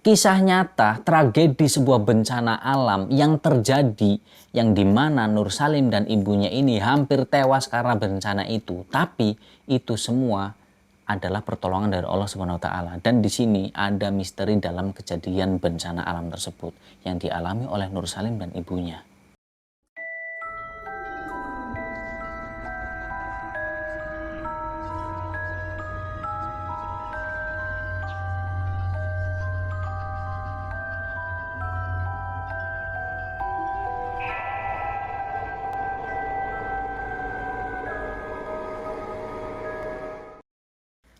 Kisah nyata tragedi sebuah bencana alam yang terjadi, yang dimana Nur Salim dan ibunya ini hampir tewas karena bencana itu. Tapi itu semua adalah pertolongan dari Allah Subhanahu wa taala. Dan di sini ada misteri dalam kejadian bencana alam tersebut yang dialami oleh Nur Salim dan ibunya.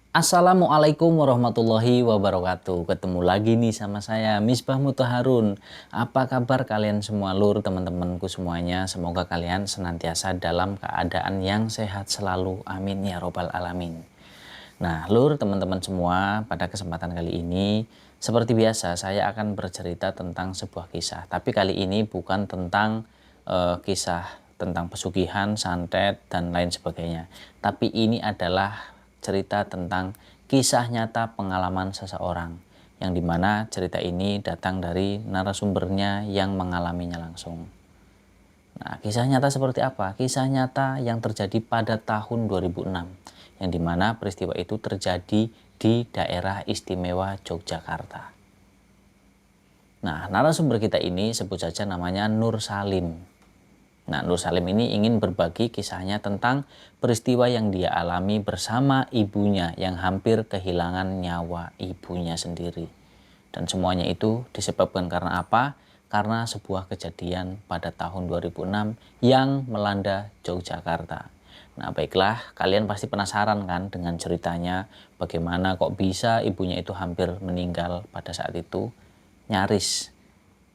Assalamualaikum warahmatullahi wabarakatuh. Ketemu lagi nih sama saya Misbah Muthaharun. Apa kabar kalian semua lur, teman-temanku semuanya? Semoga kalian senantiasa dalam keadaan yang sehat selalu. Amin ya robbal alamin. Nah lur, teman-teman semua, pada kesempatan kali ini seperti biasa saya akan bercerita tentang sebuah kisah. Tapi kali ini bukan tentang kisah tentang pesugihan, santet dan lain sebagainya. Tapi ini adalah cerita tentang kisah nyata pengalaman seseorang, yang dimana cerita ini datang dari narasumbernya yang mengalaminya langsung. Nah, kisah nyata seperti apa? Kisah nyata yang terjadi pada tahun 2006, yang dimana peristiwa itu terjadi di daerah istimewa Yogyakarta. Nah, narasumber kita ini sebut saja namanya Nur Salim. Nah, Nur Salim ini ingin berbagi kisahnya tentang peristiwa yang dia alami bersama ibunya yang hampir kehilangan nyawa ibunya sendiri. Dan semuanya itu disebabkan karena apa? Karena sebuah kejadian pada tahun 2006 yang melanda Yogyakarta. Nah, baiklah, kalian pasti penasaran kan dengan ceritanya, bagaimana kok bisa ibunya itu hampir meninggal pada saat itu, nyaris.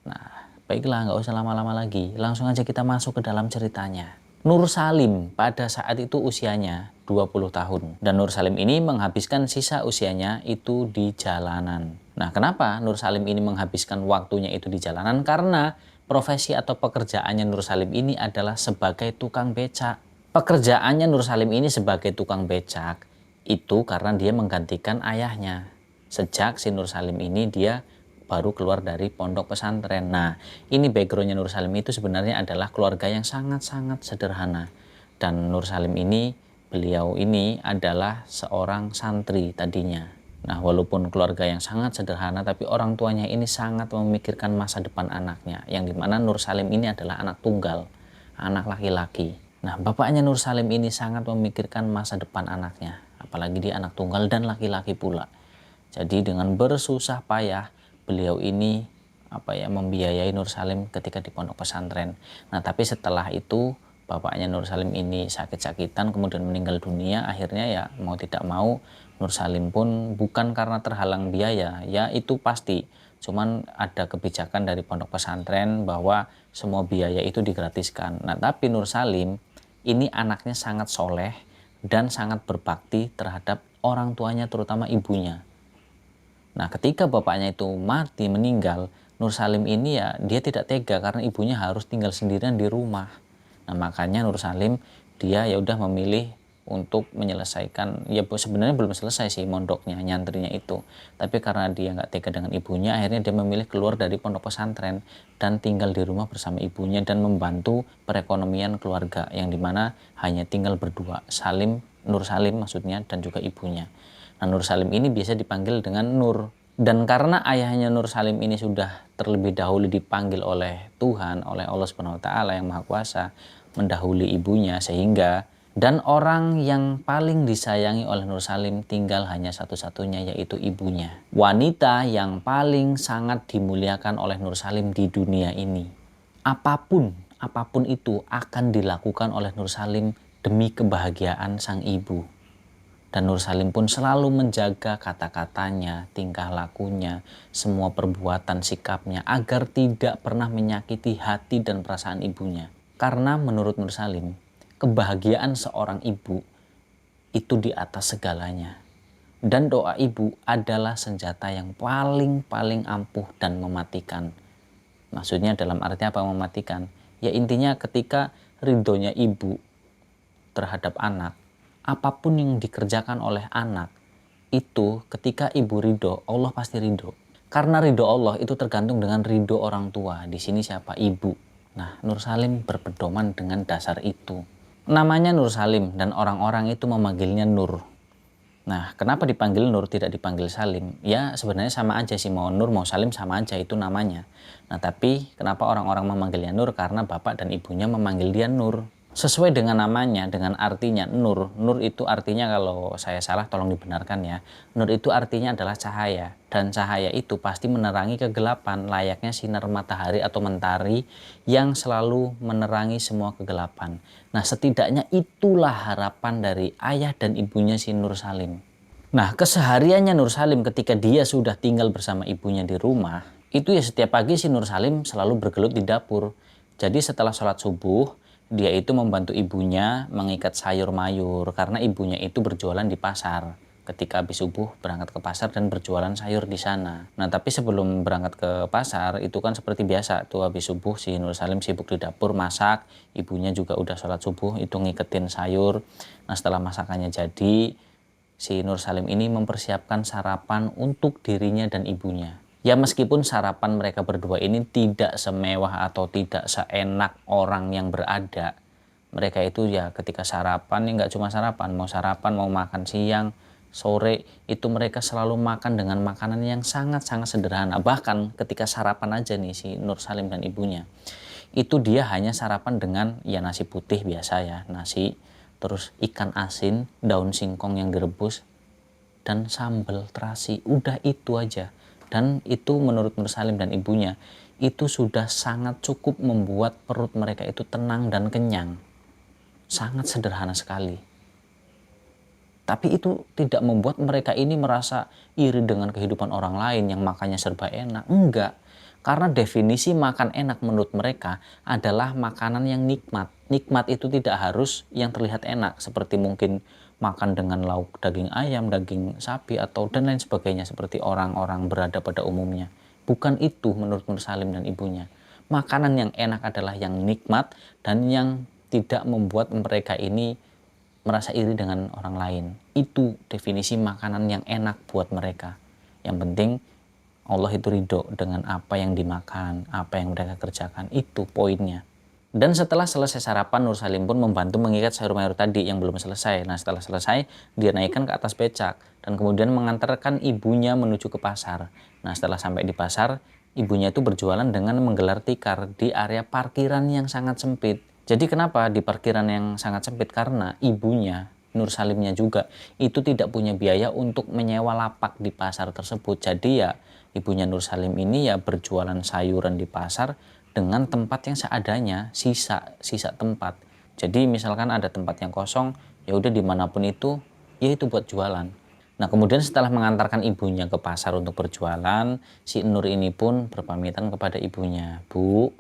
Nah, baiklah, nggak usah lama-lama lagi, langsung aja kita masuk ke dalam ceritanya. Nur Salim pada saat itu usianya 20 tahun. Dan Nur Salim ini menghabiskan sisa usianya itu di jalanan. Nah, kenapa Nur Salim ini menghabiskan waktunya itu di jalanan? Karena profesi atau pekerjaannya Nur Salim ini adalah sebagai tukang becak. Pekerjaannya Nur Salim ini sebagai tukang becak itu karena dia menggantikan ayahnya. Sejak si Nur Salim ini dia baru keluar dari pondok pesantren. Nah, ini backgroundnya Nur Salim itu sebenarnya adalah keluarga yang sangat-sangat sederhana. Dan Nur Salim ini, beliau ini adalah seorang santri tadinya. Nah, walaupun keluarga yang sangat sederhana, tapi orang tuanya ini sangat memikirkan masa depan anaknya. Yang dimana Nur Salim ini adalah anak tunggal, anak laki-laki. Nah, bapaknya Nur Salim ini sangat memikirkan masa depan anaknya. Apalagi dia anak tunggal dan laki-laki pula. Jadi dengan bersusah payah, beliau ini membiayai Nur Salim ketika di pondok pesantren. Nah, tapi setelah itu bapaknya Nur Salim ini sakit-sakitan kemudian meninggal dunia. Akhirnya ya mau tidak mau Nur Salim pun bukan karena terhalang biaya, ya itu pasti. Cuman ada kebijakan dari pondok pesantren bahwa semua biaya itu digratiskan. Nah, tapi Nur Salim ini anaknya sangat soleh dan sangat berbakti terhadap orang tuanya, terutama ibunya. Nah, ketika bapaknya itu mati, meninggal, Nur Salim ini ya dia tidak tega karena ibunya harus tinggal sendirian di rumah. Nah, makanya Nur Salim dia ya udah memilih untuk menyelesaikan, ya sebenarnya belum selesai sih mondoknya, nyantrinya itu. Tapi karena dia nggak tega dengan ibunya, akhirnya dia memilih keluar dari pondok pesantren dan tinggal di rumah bersama ibunya dan membantu perekonomian keluarga yang dimana hanya tinggal berdua, Nur Salim maksudnya, dan juga ibunya. Nah, Nur Salim ini biasa dipanggil dengan Nur. Dan karena ayahnya Nur Salim ini sudah terlebih dahulu dipanggil oleh Tuhan, oleh Allah Subhanahu wa taala yang Maha Kuasa, mendahului ibunya, sehingga dan orang yang paling disayangi oleh Nur Salim tinggal hanya satu-satunya, yaitu ibunya. Wanita yang paling sangat dimuliakan oleh Nur Salim di dunia ini. Apapun itu akan dilakukan oleh Nur Salim demi kebahagiaan sang ibu. Dan Nur Salim pun selalu menjaga kata-katanya, tingkah lakunya, semua perbuatan sikapnya agar tidak pernah menyakiti hati dan perasaan ibunya. Karena menurut Nur Salim, kebahagiaan seorang ibu itu di atas segalanya. Dan doa ibu adalah senjata yang paling ampuh dan mematikan. Maksudnya dalam arti apa mematikan? Ya intinya ketika ridhonya ibu terhadap anak, apapun yang dikerjakan oleh anak itu ketika ibu ridho, Allah pasti ridho. Karena ridho Allah itu tergantung dengan ridho orang tua. Di sini siapa? Ibu. Nah, Nur Salim berpedoman dengan dasar itu. Namanya Nur Salim dan orang-orang itu memanggilnya Nur. Nah, kenapa dipanggil Nur tidak dipanggil Salim? Ya sebenarnya sama aja sih, mau Nur mau Salim sama aja itu namanya. Nah tapi kenapa orang-orang memanggilnya Nur? Karena bapak dan ibunya memanggil dia Nur. Sesuai dengan namanya, dengan artinya Nur. Nur itu artinya, kalau saya salah tolong dibenarkan ya. Nur itu artinya adalah cahaya. Dan cahaya itu pasti menerangi kegelapan, layaknya sinar matahari atau mentari yang selalu menerangi semua kegelapan. Nah setidaknya itulah harapan dari ayah dan ibunya si Nur Salim. Nah kesehariannya Nur Salim ketika dia sudah tinggal bersama ibunya di rumah, itu ya setiap pagi si Nur Salim selalu bergelut di dapur. Jadi setelah sholat subuh, dia itu membantu ibunya mengikat sayur mayur karena ibunya itu berjualan di pasar. Ketika habis subuh berangkat ke pasar dan berjualan sayur di sana. Nah tapi sebelum berangkat ke pasar itu kan seperti biasa tuh, habis subuh si Nur Salim sibuk di dapur masak, ibunya juga udah sholat subuh itu ngiketin sayur. Nah setelah masakannya jadi, si Nur Salim ini mempersiapkan sarapan untuk dirinya dan ibunya. Ya meskipun sarapan mereka berdua ini tidak semewah atau tidak seenak orang yang berada. Mereka itu ya ketika sarapan, ya nggak cuma sarapan, mau makan siang, sore, itu mereka selalu makan dengan makanan yang sangat-sangat sederhana. Bahkan ketika sarapan aja nih si Nur Salim dan ibunya, itu dia hanya sarapan dengan ya nasi putih biasa ya, nasi, terus ikan asin, daun singkong yang direbus, dan sambal terasi. Udah itu aja. Dan itu menurut Nur Salim dan ibunya, itu sudah sangat cukup membuat perut mereka itu tenang dan kenyang. Sangat sederhana sekali. Tapi itu tidak membuat mereka ini merasa iri dengan kehidupan orang lain yang makannya serba enak. Enggak. Karena definisi makan enak menurut mereka adalah makanan yang nikmat. Nikmat itu tidak harus yang terlihat enak, seperti mungkin makan dengan lauk daging ayam, daging sapi, atau dan lain sebagainya seperti orang-orang berada pada umumnya. Bukan itu menurut Nur Salim dan ibunya. Makanan yang enak adalah yang nikmat dan yang tidak membuat mereka ini merasa iri dengan orang lain. Itu definisi makanan yang enak buat mereka. Yang penting Allah itu ridho dengan apa yang dimakan, apa yang mereka kerjakan. Itu poinnya. Dan setelah selesai sarapan, Nur Salim pun membantu mengikat sayur mayur tadi yang belum selesai. Nah setelah selesai, dia naikkan ke atas becak dan kemudian mengantarkan ibunya menuju ke pasar. Nah setelah sampai di pasar, ibunya itu berjualan dengan menggelar tikar di area parkiran yang sangat sempit. Jadi kenapa di parkiran yang sangat sempit? Karena ibunya, Nur Salimnya juga, itu tidak punya biaya untuk menyewa lapak di pasar tersebut. Jadi ya ibunya Nur Salim ini ya berjualan sayuran di pasar dengan tempat yang seadanya, sisa tempat. Jadi misalkan ada tempat yang kosong, ya udah dimanapun itu, ya itu buat jualan. Nah kemudian setelah mengantarkan ibunya ke pasar untuk berjualan, si Nur ini pun berpamitan kepada ibunya. Bu,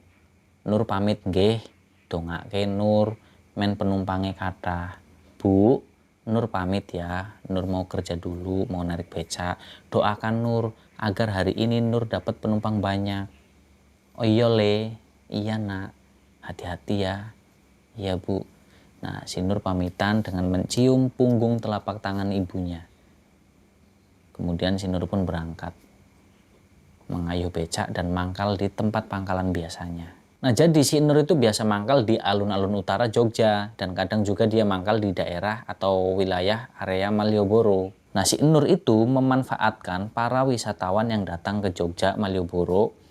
Nur pamit nggih, dongake Nur, men penumpangnya kata. Bu, Nur pamit ya, Nur mau kerja dulu, mau narik beca. Doakan Nur agar hari ini Nur dapat penumpang banyak. Oh iya Le, iya nak, hati-hati ya. Iya bu. Nah si Nur pamitan dengan mencium punggung telapak tangan ibunya. Kemudian si Nur pun berangkat, mengayuh becak dan mangkal di tempat pangkalan biasanya. Nah jadi si Nur itu biasa mangkal di alun-alun utara Jogja dan kadang juga dia mangkal di daerah atau wilayah area Malioboro. Nah si Nur itu memanfaatkan para wisatawan yang datang ke Jogja, Malioboro,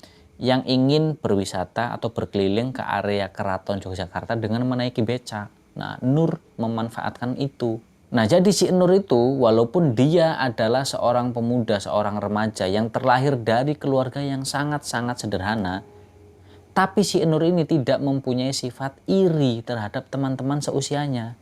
yang ingin berwisata atau berkeliling ke area Keraton Yogyakarta dengan menaiki becak. Nah, Nur memanfaatkan itu. Nah, jadi si Nur itu walaupun dia adalah seorang pemuda, seorang remaja yang terlahir dari keluarga yang sangat-sangat sederhana, tapi si Nur ini tidak mempunyai sifat iri terhadap teman-teman seusianya.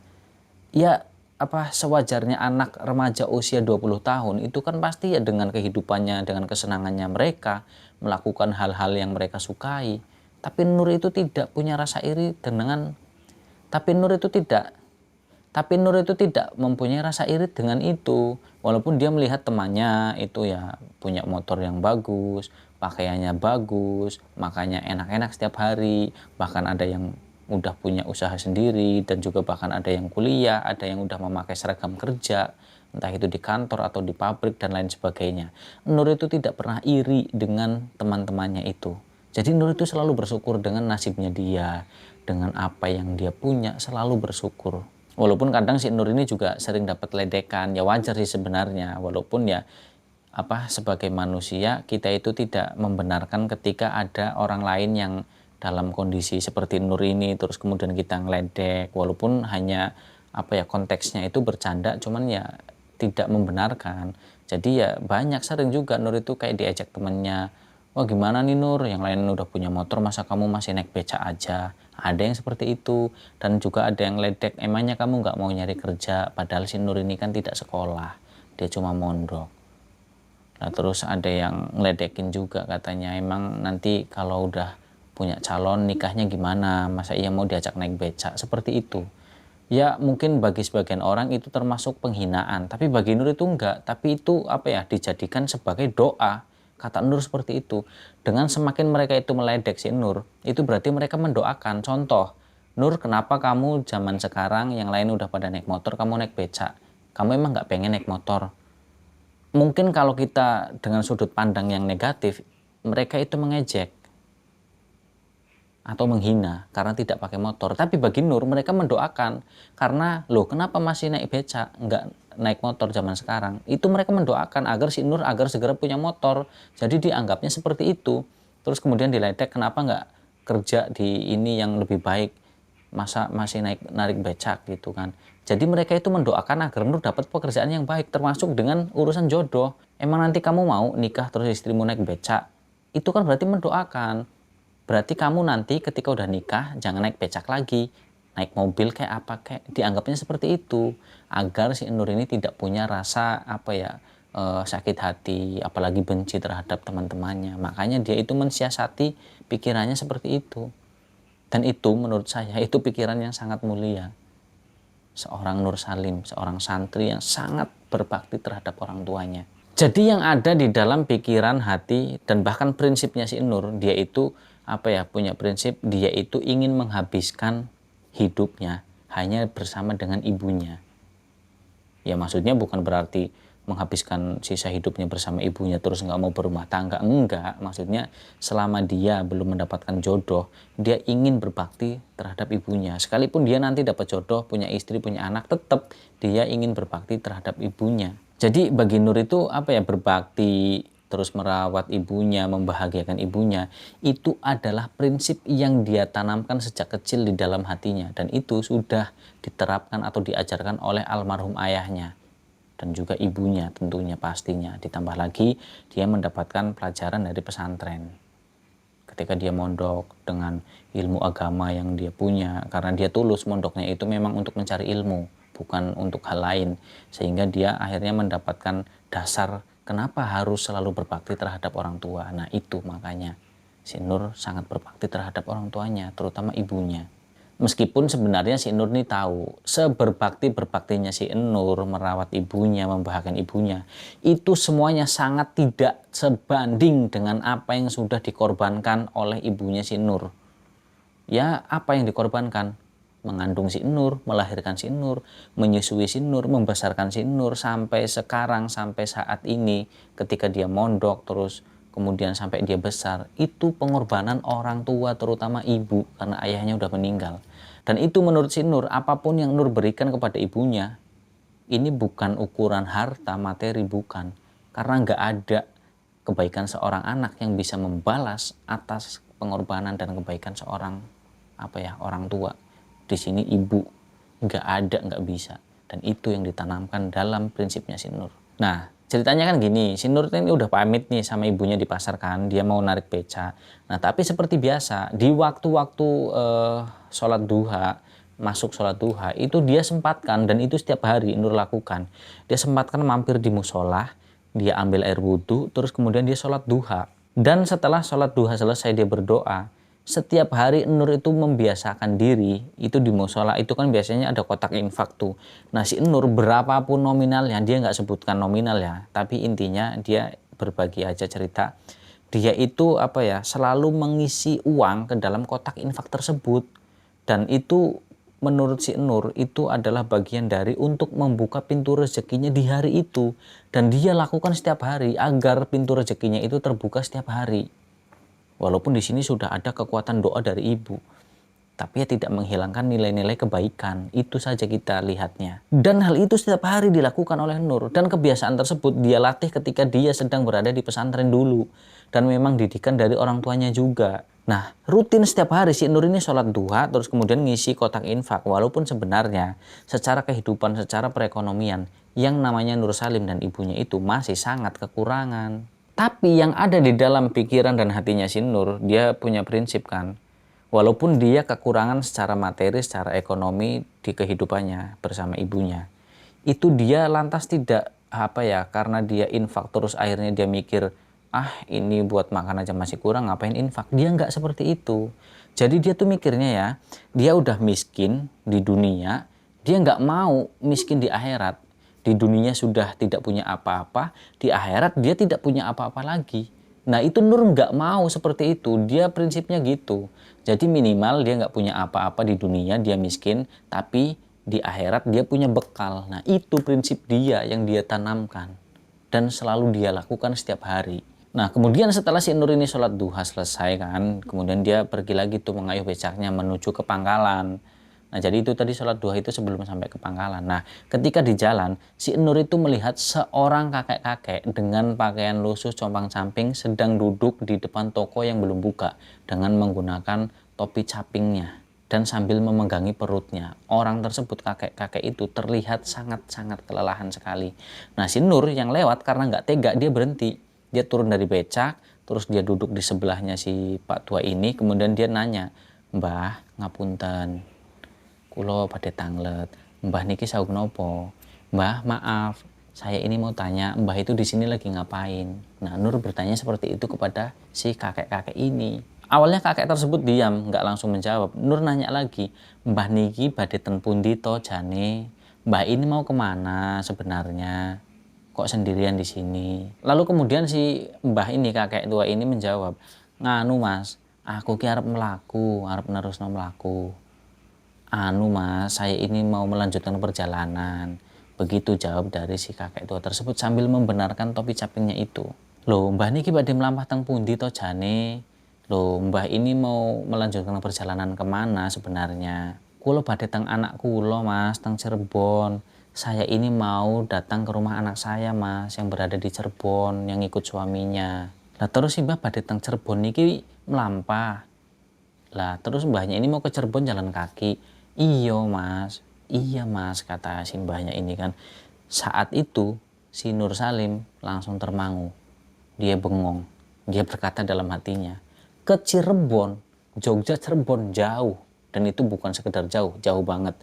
Ya, sewajarnya anak remaja usia 20 tahun itu kan pasti ya dengan kehidupannya, dengan kesenangannya mereka melakukan hal-hal yang mereka sukai. Tapi Nur itu tidak punya rasa iri tapi Nur itu tidak mempunyai rasa iri dengan itu. Walaupun dia melihat temannya itu ya punya motor yang bagus, pakaiannya bagus, makanya enak-enak setiap hari, bahkan ada yang udah punya usaha sendiri dan juga bahkan ada yang kuliah, ada yang udah memakai seragam kerja. entah itu di kantor atau di pabrik dan lain sebagainya. Nur itu tidak pernah iri dengan teman-temannya itu. Jadi Nur itu selalu bersyukur dengan nasibnya dia, dengan apa yang dia punya, selalu bersyukur. Walaupun kadang si Nur ini juga sering dapat ledekan, ya wajar sih sebenarnya, walaupun ya sebagai manusia kita itu tidak membenarkan ketika ada orang lain yang dalam kondisi seperti Nur ini terus kemudian kita ngeledek, walaupun hanya konteksnya itu bercanda, cuman ya tidak membenarkan. Jadi ya banyak sering juga Nur itu kayak diajak temennya, wah gimana nih Nur, yang lain udah punya motor masa kamu masih naik becak aja. Ada yang seperti itu. Dan juga ada yang ledek, emangnya kamu nggak mau nyari kerja, padahal si Nur ini kan tidak sekolah, dia cuma mondok. Nah, terus ada yang ngeledekin juga, katanya emang nanti kalau udah punya calon nikahnya gimana, masa iya mau diajak naik becak, seperti itu. Ya mungkin bagi sebagian orang itu termasuk penghinaan, tapi bagi Nur itu enggak, tapi itu dijadikan sebagai doa. Kata Nur seperti itu. Dengan semakin mereka itu meledek si Nur, itu berarti mereka mendoakan. Contoh, Nur, kenapa kamu zaman sekarang yang lain udah pada naik motor, kamu naik becak? Kamu emang nggak pengen naik motor? Mungkin kalau kita dengan sudut pandang yang negatif, mereka itu mengejek atau menghina karena tidak pakai motor. Tapi bagi Nur, mereka mendoakan karena loh kenapa masih naik becak, nggak naik motor zaman sekarang. Itu mereka mendoakan agar si Nur agar segera punya motor. Jadi dianggapnya seperti itu. Terus kemudian diledek, kenapa nggak kerja di ini yang lebih baik, masa masih narik becak gitu kan. Jadi mereka itu mendoakan agar Nur dapat pekerjaan yang baik, termasuk dengan urusan jodoh. Emang nanti kamu mau nikah terus istrimu naik becak? Itu kan berarti mendoakan. Berarti kamu nanti ketika udah nikah jangan naik becak lagi, naik mobil kayak apa kayak, dianggapnya seperti itu agar si Nur ini tidak punya rasa sakit hati, apalagi benci terhadap teman-temannya. Makanya dia itu mensiasati pikirannya seperti itu. Dan itu menurut saya itu pikiran yang sangat mulia. Seorang Nur Salim, seorang santri yang sangat berbakti terhadap orang tuanya. Jadi yang ada di dalam pikiran, hati, dan bahkan prinsipnya si Nur, dia itu punya prinsip, dia itu ingin menghabiskan hidupnya hanya bersama dengan ibunya. Ya maksudnya bukan berarti menghabiskan sisa hidupnya bersama ibunya terus nggak mau berumah tangga, enggak. Maksudnya selama dia belum mendapatkan jodoh, dia ingin berbakti terhadap ibunya. Sekalipun dia nanti dapat jodoh, punya istri, punya anak, tetap dia ingin berbakti terhadap ibunya. Jadi bagi Nur itu berbakti, terus merawat ibunya, membahagiakan ibunya, itu adalah prinsip yang dia tanamkan sejak kecil di dalam hatinya, dan itu sudah diterapkan atau diajarkan oleh almarhum ayahnya dan juga ibunya tentunya pastinya. Ditambah lagi dia mendapatkan pelajaran dari pesantren ketika dia mondok dengan ilmu agama yang dia punya, karena dia tulus mondoknya itu memang untuk mencari ilmu, bukan untuk hal lain, sehingga dia akhirnya mendapatkan dasar kenapa harus selalu berbakti terhadap orang tua. Nah itu makanya si Nur sangat berbakti terhadap orang tuanya, terutama ibunya. Meskipun sebenarnya si Nur ini tahu seberbakti-berbaktinya si Nur merawat ibunya, membahagiakan ibunya, itu semuanya sangat tidak sebanding dengan apa yang sudah dikorbankan oleh ibunya si Nur. Ya apa yang dikorbankan? Mengandung si Nur, melahirkan si Nur, menyusui si Nur, membesarkan si Nur sampai sekarang, sampai saat ini ketika dia mondok terus kemudian sampai dia besar, itu pengorbanan orang tua terutama ibu karena ayahnya udah meninggal. Dan itu menurut si Nur, apapun yang Nur berikan kepada ibunya, ini bukan ukuran harta materi, bukan. Karena nggak ada kebaikan seorang anak yang bisa membalas atas pengorbanan dan kebaikan seorang orang tua. Di sini ibu nggak ada, nggak bisa. Dan itu yang ditanamkan dalam prinsipnya si Nur. Nah ceritanya kan gini, si Nur ini udah pamit nih sama ibunya di pasar kan, dia mau narik beca. Nah tapi seperti biasa di waktu-waktu sholat duha, masuk sholat duha itu dia sempatkan, dan itu setiap hari Nur lakukan. Dia sempatkan mampir di musola, dia ambil air wudhu, terus kemudian dia sholat duha. Dan setelah sholat duha selesai dia berdoa. Setiap hari Nur itu membiasakan diri, itu di musola itu kan biasanya ada kotak infak tuh. Nah si Nur berapapun nominalnya, dia nggak sebutkan nominal ya, tapi intinya dia berbagi aja cerita. Dia itu selalu mengisi uang ke dalam kotak infak tersebut. Dan itu menurut si Nur itu adalah bagian dari untuk membuka pintu rezekinya di hari itu. Dan dia lakukan setiap hari agar pintu rezekinya itu terbuka setiap hari. Walaupun di sini sudah ada kekuatan doa dari ibu, tapi ya tidak menghilangkan nilai-nilai kebaikan. Itu saja kita lihatnya. Dan hal itu setiap hari dilakukan oleh Nur. Dan kebiasaan tersebut dia latih ketika dia sedang berada di pesantren dulu. Dan memang didikan dari orang tuanya juga. Nah, rutin setiap hari si Nur ini sholat duha, terus kemudian ngisi kotak infak. Walaupun sebenarnya secara kehidupan, secara perekonomian, yang namanya Nur Salim dan ibunya itu masih sangat kekurangan. Tapi yang ada di dalam pikiran dan hatinya si Nur, dia punya prinsip kan. Walaupun dia kekurangan secara materi, secara ekonomi di kehidupannya bersama ibunya. Itu dia lantas tidak karena dia infak terus akhirnya dia mikir, ini buat makan aja masih kurang, ngapain infak. Dia nggak seperti itu. Jadi dia tuh mikirnya ya, dia udah miskin di dunia, dia nggak mau miskin di akhirat. Di dunia sudah tidak punya apa-apa, di akhirat dia tidak punya apa-apa lagi. Nah itu Nur nggak mau seperti itu, dia prinsipnya gitu. Jadi minimal dia nggak punya apa-apa di dunia, dia miskin, tapi di akhirat dia punya bekal. Nah itu prinsip dia yang dia tanamkan dan selalu dia lakukan setiap hari. Nah kemudian setelah si Nur ini sholat duha selesai kan, kemudian dia pergi lagi tuh mengayuh becaknya menuju ke pangkalan. Nah jadi itu tadi sholat duha itu sebelum sampai ke pangkalan. Nah ketika di jalan si Nur itu melihat seorang kakek-kakek dengan pakaian lusuh compang-camping sedang duduk di depan toko yang belum buka dengan menggunakan topi capingnya dan sambil memegangi perutnya. Orang tersebut, kakek-kakek itu terlihat sangat-sangat kelelahan sekali. Nah si Nur yang lewat karena nggak tega dia berhenti. Dia turun dari becak, terus dia duduk di sebelahnya si Pak Tua ini, kemudian dia nanya, "Mbah, ngapunten, kulo badhe tanglet. Mbah niki sauk nopo? Mbah, maaf, saya ini mau tanya, Mbah itu di sini lagi ngapain?" Nah, Nur bertanya seperti itu kepada si kakek-kakek ini. Awalnya kakek tersebut diam, nggak langsung menjawab. Nur nanya lagi, "Mbah niki badhe ten pundi to jane? Mbah ini mau kemana sebenarnya? Kok sendirian di sini?" Lalu kemudian si Mbah ini, kakek tua ini menjawab, "Nganu Mas, aku ki arep mlaku, arep nerusno mlaku. Mas, saya ini mau melanjutkan perjalanan." Begitu jawab dari si kakek tua tersebut sambil membenarkan topi capingnya itu. "Loh, Mbah niki badhe mlampah teng pundi to jane? Loh, Mbah ini mau melanjutkan perjalanan kemana sebenarnya?" "Kulo badhe teng anak kulo Mas, teng Cirebon. Saya ini mau datang ke rumah anak saya Mas, yang berada di Cirebon, yang ikut suaminya." "Lah terus si Mbah badhe teng Cirebon niki mlampah?" "Lah terus mbahnya ini mau ke Cirebon jalan kaki?" "Iya Mas, iya Mas," kata si mbahnya ini kan. Saat itu si Nur Salim langsung termangu. Dia bengong. Dia berkata dalam hatinya, ke Cirebon, Jogja Cirebon jauh. Dan itu bukan sekedar jauh, jauh banget.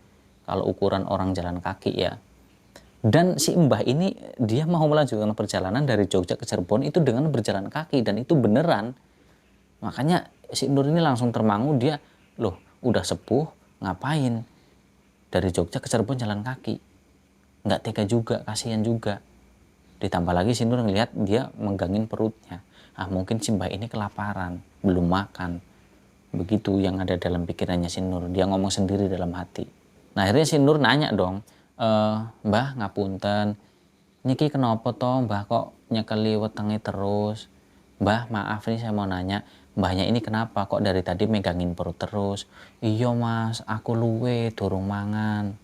Kalau ukuran orang jalan kaki ya. Dan si mbah ini dia mau melanjutkan perjalanan dari Jogja ke Cirebon itu dengan berjalan kaki. Dan itu beneran. Makanya si Nur ini langsung termangu, dia, loh udah sepuh, ngapain dari Jogja ke Cirebon jalan kaki? Nggak tega juga, kasihan juga. Ditambah lagi si Nur ngelihat dia menggangin perutnya. Mungkin si mbah ini kelaparan, belum makan. Begitu yang ada dalam pikirannya si Nur. Dia ngomong sendiri dalam hati. Nah akhirnya si Nur nanya dong, "Mbah ngapunten, niki kenapa toh mbah kok nyekeli wetenge terus? Mbah maaf nih saya mau nanya, mbahnya ini kenapa kok dari tadi megangin perut terus?" "Iya Mas, aku luwe durung mangan."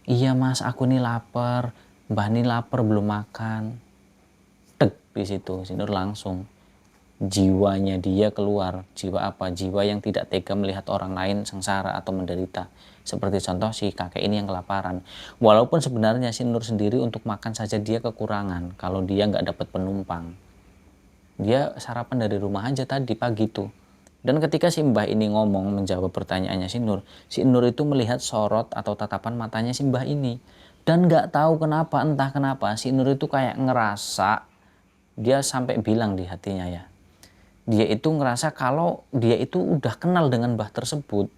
"Iya Mas, aku nih lapar, mbah nih lapar belum makan." Tek di situ si Nur langsung jiwanya dia keluar. Jiwa apa? Jiwa yang tidak tega melihat orang lain sengsara atau menderita. Seperti contoh si kakek ini yang kelaparan. Walaupun sebenarnya si Nur sendiri untuk makan saja dia kekurangan kalau dia nggak dapat penumpang. Dia sarapan dari rumah aja tadi pagi tuh. Dan ketika si mbah ini ngomong menjawab pertanyaannya si Nur itu melihat sorot atau tatapan matanya si mbah ini. Dan nggak tahu kenapa, entah kenapa si Nur itu kayak ngerasa, dia sampai bilang di hatinya ya, dia itu ngerasa kalau dia itu udah kenal dengan mbah tersebut.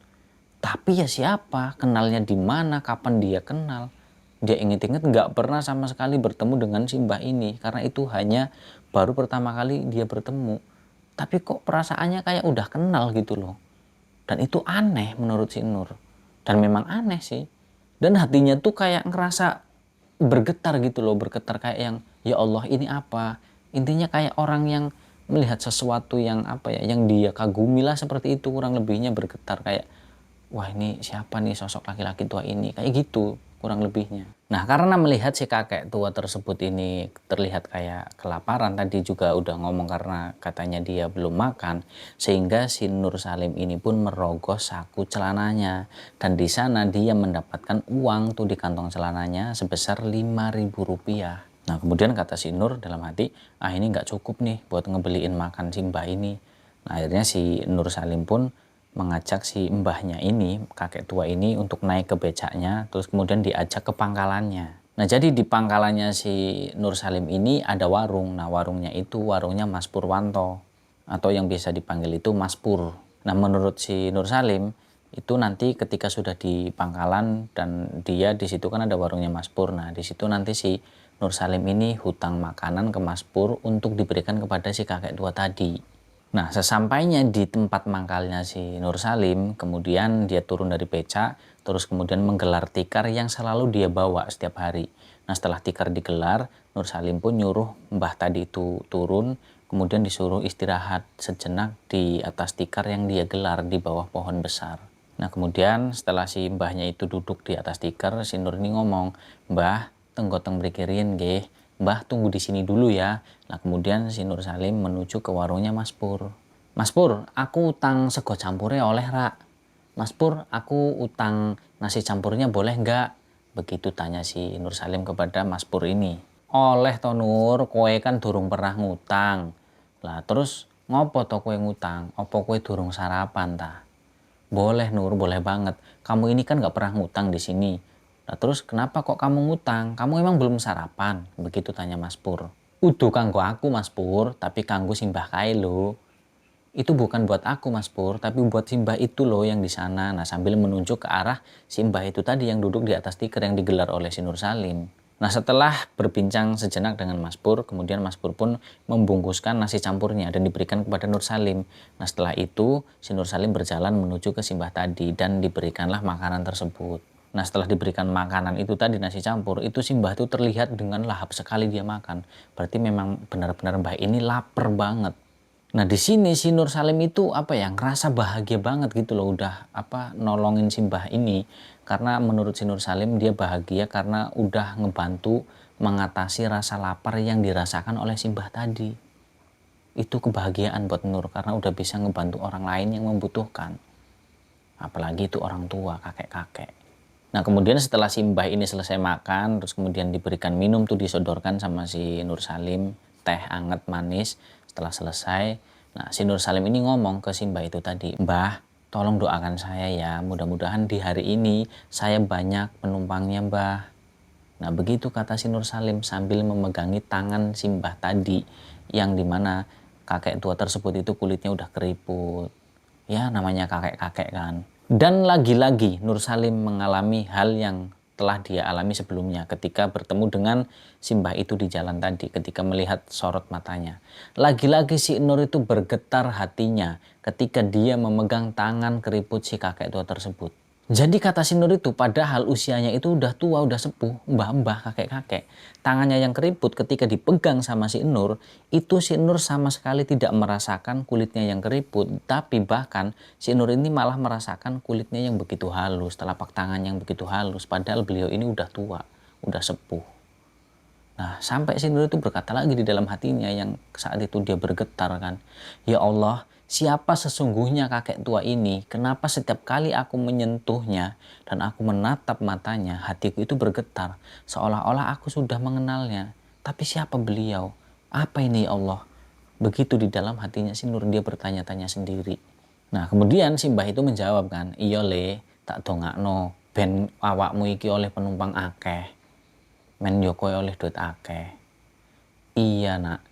Tapi ya siapa, kenalnya di mana, kapan dia kenal. Dia inget-inget nggak pernah sama sekali bertemu dengan si mbah ini. Karena itu hanya baru pertama kali dia bertemu. Tapi kok perasaannya kayak udah kenal gitu loh. Dan itu aneh menurut si Nur. Dan memang aneh sih. Dan hatinya tuh kayak ngerasa bergetar gitu loh, bergetar kayak yang ya Allah ini apa? Intinya kayak orang yang melihat sesuatu yang apa ya, yang dia kagumi lah seperti itu, kurang lebihnya bergetar kayak wah ini siapa nih sosok laki-laki tua ini, kayak gitu kurang lebihnya. Nah karena melihat si kakek tua tersebut ini terlihat kayak kelaparan, tadi juga udah ngomong karena katanya dia belum makan, sehingga si Nur Salim ini pun merogoh saku celananya, dan di sana dia mendapatkan uang tuh di kantong celananya sebesar 5.000 rupiah. Nah kemudian kata si Nur dalam hati, ah ini nggak cukup nih buat ngebeliin makan si mbah ini. Nah akhirnya si Nur Salim pun mengajak si mbahnya ini, kakek tua ini untuk naik ke becaknya, terus kemudian diajak ke pangkalannya. Nah jadi di pangkalannya si Nur Salim ini ada warung. Nah warungnya itu warungnya Mas Purwanto, atau yang biasa dipanggil itu Mas Pur. Nah menurut si Nur Salim itu nanti ketika sudah di pangkalan dan dia di situ kan ada warungnya Mas Pur. Nah di situ nanti si Nur Salim ini hutang makanan ke Mas Pur untuk diberikan kepada si kakek tua tadi. Nah, sesampainya di tempat mangkalnya si Nur Salim, kemudian dia turun dari becak, terus kemudian menggelar tikar yang selalu dia bawa setiap hari. Nah, setelah tikar digelar, Nur Salim pun nyuruh mbah tadi itu turun, kemudian disuruh istirahat sejenak di atas tikar yang dia gelar di bawah pohon besar. Nah, kemudian setelah si mbahnya itu duduk di atas tikar, si Nur ini ngomong, "Mbah, tenggoteng mrikirin nggih. Mbah tunggu di sini dulu ya." Nah kemudian si Nur Salim menuju ke warungnya Mas Pur. "Mas Pur, aku utang sego campurnya oleh rak. Mas Pur, aku utang nasi campurnya boleh nggak?" Begitu tanya si Nur Salim kepada Mas Pur ini. "Oleh to Nur, kowe kan durung pernah ngutang. Lah terus ngopo to kowe ngutang? Opo kowe durung sarapan ta?" "Boleh Nur, boleh banget. Kamu ini kan nggak pernah ngutang di sini. Nah terus kenapa kok kamu ngutang? Kamu emang belum sarapan?" Begitu tanya Mas Pur. "Udu kanggo aku Mas Pur, tapi kanggo simbah kae lho." "Itu bukan buat aku Mas Pur, tapi buat simbah itu loh yang di sana." Nah sambil menunjuk ke arah simbah itu tadi yang duduk di atas tikar yang digelar oleh si Nur Salim. Nah setelah berbincang sejenak dengan Mas Pur, kemudian Mas Pur pun membungkuskan nasi campurnya dan diberikan kepada Nur Salim. Nah setelah itu si Nur Salim berjalan menuju ke simbah tadi dan diberikanlah makanan tersebut. Nah setelah diberikan makanan itu tadi nasi campur, itu simbah itu terlihat dengan lahap sekali dia makan. Berarti memang benar-benar mbah ini lapar banget. Nah di sini si Nur Salim itu apa ya, ngerasa bahagia banget gitu loh, udah apa nolongin si mbah ini, karena menurut si Nur Salim dia bahagia karena udah ngebantu mengatasi rasa lapar yang dirasakan oleh si mbah tadi. Itu kebahagiaan buat Nur karena udah bisa ngebantu orang lain yang membutuhkan, apalagi itu orang tua, kakek-kakek. Nah kemudian setelah si mbah ini selesai makan, terus kemudian diberikan minum tuh, disodorkan sama si Nur Salim teh anget manis. Setelah selesai, nah si Nur Salim ini ngomong ke si mbah itu tadi, "Mbah, tolong doakan saya ya, mudah-mudahan di hari ini saya banyak penumpangnya mbah." Nah begitu kata si Nur Salim sambil memegangi tangan si mbah tadi, yang dimana kakek tua tersebut itu kulitnya udah keriput. Ya namanya kakek-kakek kan. Dan lagi-lagi Nur Salim mengalami hal yang telah dia alami sebelumnya ketika bertemu dengan simbah itu di jalan tadi, ketika melihat sorot matanya. Lagi-lagi si Nur itu bergetar hatinya ketika dia memegang tangan keriput si kakek tua tersebut. Jadi kata si Nur itu, padahal usianya itu udah tua, udah sepuh, mbah-mbah, kakek-kakek. Tangannya yang keriput ketika dipegang sama si Nur, itu si Nur sama sekali tidak merasakan kulitnya yang keriput. Tapi bahkan si Nur ini malah merasakan kulitnya yang begitu halus, telapak tangan yang begitu halus. Padahal beliau ini udah tua, udah sepuh. Nah sampai si Nur itu berkata lagi di dalam hatinya yang saat itu dia bergetar kan, "Ya Allah, siapa sesungguhnya kakek tua ini? Kenapa setiap kali aku menyentuhnya dan aku menatap matanya, hatiku itu bergetar seolah-olah aku sudah mengenalnya. Tapi siapa beliau? Apa ini ya Allah?" Begitu di dalam hatinya si Nur, dia bertanya-tanya sendiri. Nah kemudian si mbah itu menjawab kan, "Iya le, tak dongakno ben awakmu iki oleh penumpang akeh. Men yo kowe oleh duit akeh." "Iya nak,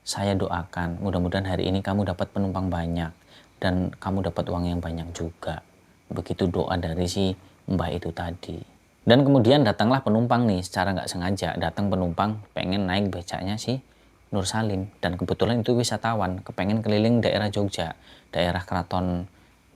saya doakan mudah-mudahan hari ini kamu dapat penumpang banyak dan kamu dapat uang yang banyak juga." Begitu doa dari si mbah itu tadi. Dan kemudian datanglah penumpang nih, secara nggak sengaja datang penumpang pengen naik becaknya si Nur Salim. Dan kebetulan itu wisatawan, kepengen keliling daerah Jogja, daerah keraton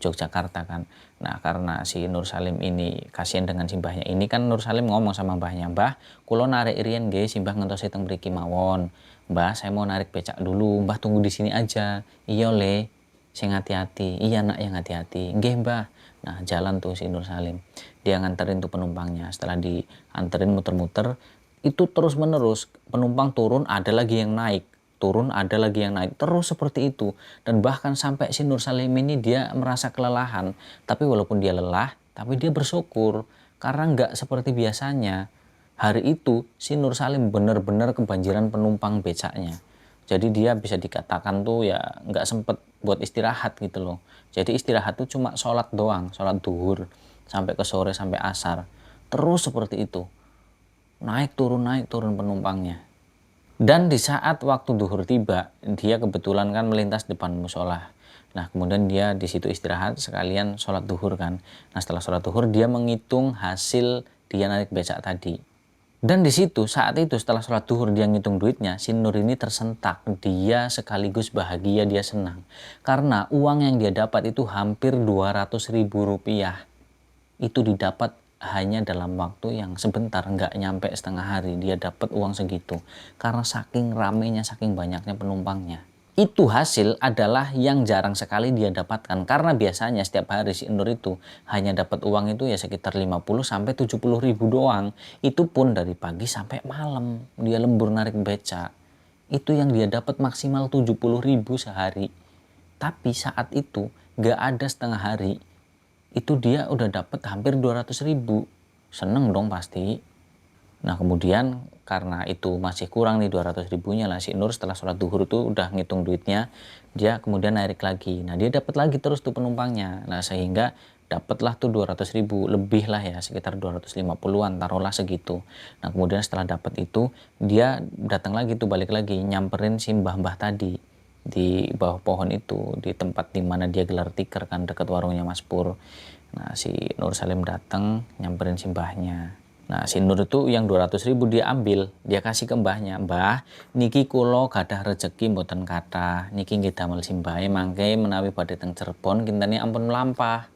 Yogyakarta kan. Nah karena si Nur Salim ini kasihan dengan simbahnya ini kan, Nur Salim ngomong sama mbahnya, "Mbah, kulo narik irian nggih, simbah ngentosi teng mriki mawon. Mbah, saya mau narik becak dulu, mbah tunggu di sini aja." "Iya le, sing hati-hati." "Iya nak, yang hati-hati." "Nggih mbah." Nah jalan tuh si Nur Salim, dia nganterin tuh penumpangnya. Setelah dianterin muter-muter, itu terus menerus penumpang turun ada lagi yang naik, turun ada lagi yang naik, terus seperti itu. Dan bahkan sampai si Nur Salim ini dia merasa kelelahan, tapi walaupun dia lelah tapi dia bersyukur karena nggak seperti biasanya. Hari itu si Nur Salim benar-benar kebanjiran penumpang becaknya, jadi dia bisa dikatakan tuh ya nggak sempet buat istirahat gitu loh. Jadi istirahat tuh cuma sholat doang, sholat duhur sampai ke sore sampai asar, terus seperti itu, naik turun penumpangnya. Dan di saat waktu duhur tiba, dia kebetulan kan melintas depan musola. Nah kemudian dia di situ istirahat sekalian sholat duhur kan. Nah setelah sholat duhur dia menghitung hasil dia narik becak tadi. Dan di situ saat itu setelah sholat duhur dia ngitung duitnya, si Nur ini tersentak. Dia sekaligus bahagia, dia senang. Karena uang yang dia dapat itu hampir 200.000 rupiah. Itu didapat hanya dalam waktu yang sebentar, nggak nyampe setengah hari dia dapat uang segitu, karena saking ramenya, saking banyaknya penumpangnya. Itu hasil adalah yang jarang sekali dia dapatkan, karena biasanya setiap hari si Nur itu hanya dapat uang itu ya sekitar 50 sampai 70 ribu doang. Itu pun dari pagi sampai malam dia lembur narik beca, itu yang dia dapat maksimal 70 ribu sehari. Tapi saat itu nggak ada setengah hari, itu dia udah dapat hampir 200.000. Seneng dong pasti. Nah kemudian karena itu masih kurang nih 200.000-nya lah, si Nur setelah sholat duhur itu udah ngitung duitnya, dia kemudian narik lagi. Nah dia dapat lagi terus tuh penumpangnya. Nah sehingga dapatlah tuh 200.000 lebih lah ya, sekitar 250-an taruhlah segitu. Nah kemudian setelah dapat itu dia datang lagi tuh, balik lagi nyamperin si mbah-mbah tadi di bawah pohon itu, di tempat dimana dia gelar tikar kan, dekat warungnya Mas Pur. Nah si Nur Salim datang nyamperin si mbahnya. Nah si Nur itu yang 200.000 dia ambil, dia kasih ke mbahnya. "Mbah, niki kulo gadah rezeki mboten kathah, niki nggih damel simbahe mangke menawi badhe teng Cirebon kintene ampun melampah."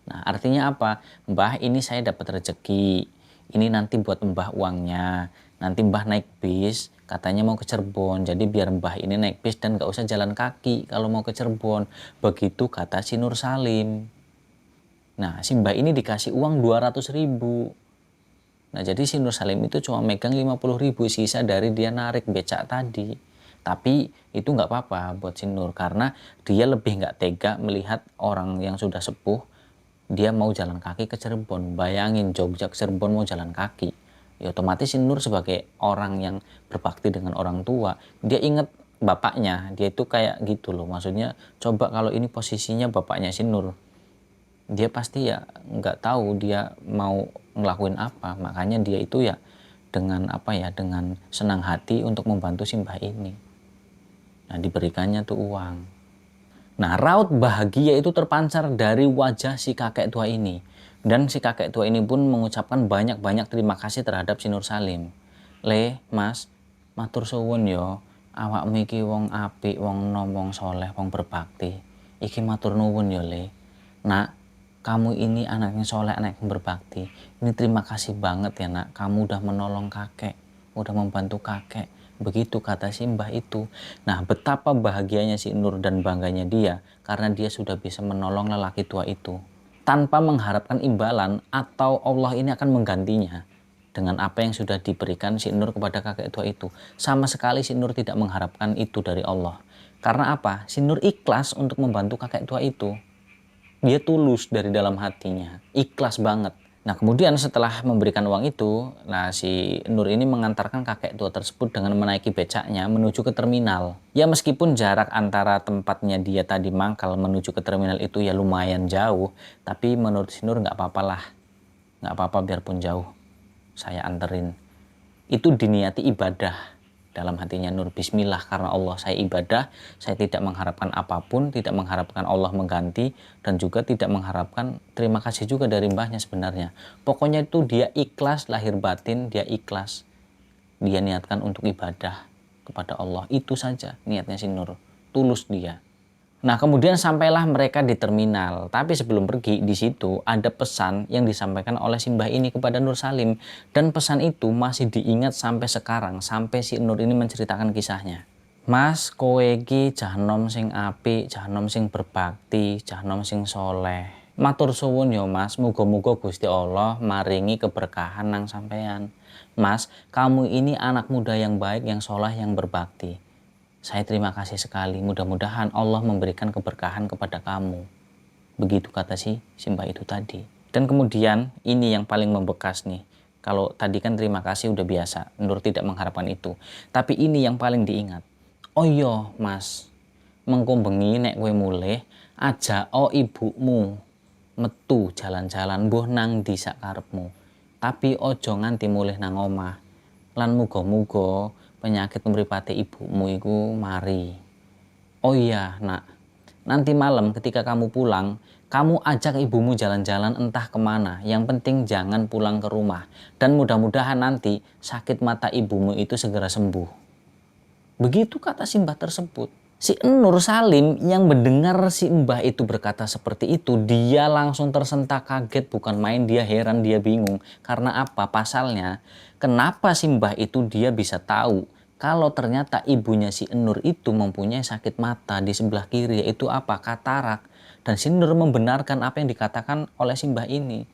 Nah artinya apa? "Mbah, ini saya dapat rezeki, ini nanti buat mbah uangnya, nanti mbah naik bis katanya mau ke Cirebon, jadi biar mbah ini naik bis dan gak usah jalan kaki kalau mau ke Cirebon." Begitu kata si Nur Salim. Nah si mbah ini dikasih uang 200.000. Nah jadi si Nur Salim itu cuma megang 50.000 sisa dari dia narik becak tadi. Tapi itu nggak apa-apa buat si Nur, karena dia lebih nggak tega melihat orang yang sudah sepuh dia mau jalan kaki ke Cirebon. Bayangin Jogja ke Cirebon mau jalan kaki. Ya otomatis si Nur sebagai orang yang berbakti dengan orang tua, dia inget bapaknya, dia itu kayak gitu loh. Maksudnya coba kalau ini posisinya bapaknya si Nur, dia pasti ya nggak tahu dia mau ngelakuin apa. Makanya dia itu ya dengan apa ya, dengan senang hati untuk membantu si mbah ini. Nah diberikannya tuh uang. Nah raut bahagia itu terpancar dari wajah si kakek tua ini. Dan si kakek tua ini pun mengucapkan banyak-banyak terima kasih terhadap si Nur Salim. "Le, Mas, matur suwun yo, awakmu iki wong apik, wong nom, wong soleh, wong berbakti. Iki matur nuwun yo Le. Nak, kamu ini anaknya soleh, anak yang berbakti. Ini terima kasih banget ya nak, kamu udah menolong kakek, udah membantu kakek." Begitu kata si mbah itu. Nah betapa bahagianya si Nur dan bangganya dia karena dia sudah bisa menolong lelaki tua itu tanpa mengharapkan imbalan atau Allah ini akan menggantinya dengan apa yang sudah diberikan si Nur kepada kakek tua itu. Sama sekali si Nur tidak mengharapkan itu dari Allah. Karena apa? Si Nur ikhlas untuk membantu kakek tua itu. Dia tulus dari dalam hatinya, ikhlas banget. Nah kemudian setelah memberikan uang itu, nah si Nur ini mengantarkan kakek tua tersebut dengan menaiki becaknya menuju ke terminal. Ya meskipun jarak antara tempatnya dia tadi mangkal menuju ke terminal itu ya lumayan jauh, tapi menurut si Nur nggak apa-apa lah, nggak apa-apa biarpun jauh, saya anterin. Itu diniati ibadah dalam hatinya Nur. Bismillah, karena Allah saya ibadah, saya tidak mengharapkan apapun, tidak mengharapkan Allah mengganti, dan juga tidak mengharapkan terima kasih juga dari mbahnya sebenarnya. Pokoknya itu dia ikhlas, lahir batin dia ikhlas. Dia niatkan untuk ibadah kepada Allah, itu saja niatnya si Nur, tulus dia. Nah, kemudian sampailah mereka di terminal. Tapi sebelum pergi, di situ ada pesan yang disampaikan oleh Simbah ini kepada Nur Salim. Dan pesan itu masih diingat sampai sekarang, sampai si Nur ini menceritakan kisahnya. Mas, kowe iki cah nom sing apik, cah nom sing berbakti, cah nom sing soleh. Matur suwun ya Mas, muga-muga Gusti Allah maringi keberkahan nang sampean. Mas, kamu ini anak muda yang baik, yang soleh, yang berbakti. Saya terima kasih sekali, mudah-mudahan Allah memberikan keberkahan kepada kamu. Begitu kata si Simbah itu tadi. Dan kemudian ini yang paling membekas nih. Kalau tadi kan terima kasih udah biasa, Nur tidak mengharapkan itu. Tapi ini yang paling diingat. Oh iya Mas, mengko bengi nek kowe mulih, ajak ibumu metu jalan-jalan mbuh nang ndi sak karepmu. Tapi ojo nganti mulih nang omah. Lan muga-muga penyakit mripate ibumu iku mari. Oh iya nak, nanti malam ketika kamu pulang, kamu ajak ibumu jalan-jalan entah kemana. Yang penting jangan pulang ke rumah. Dan mudah-mudahan nanti sakit mata ibumu itu segera sembuh. Begitu kata Simbah tersebut. Si Nur Salim yang mendengar si Mbah itu berkata seperti itu, dia langsung tersentak kaget, bukan main, dia heran, dia bingung. Karena apa? Pasalnya, kenapa si Mbah itu dia bisa tahu kalau ternyata ibunya si Nur itu mempunyai sakit mata di sebelah kiri, yaitu apa? Katarak. Dan si Nur membenarkan apa yang dikatakan oleh si Mbah ini.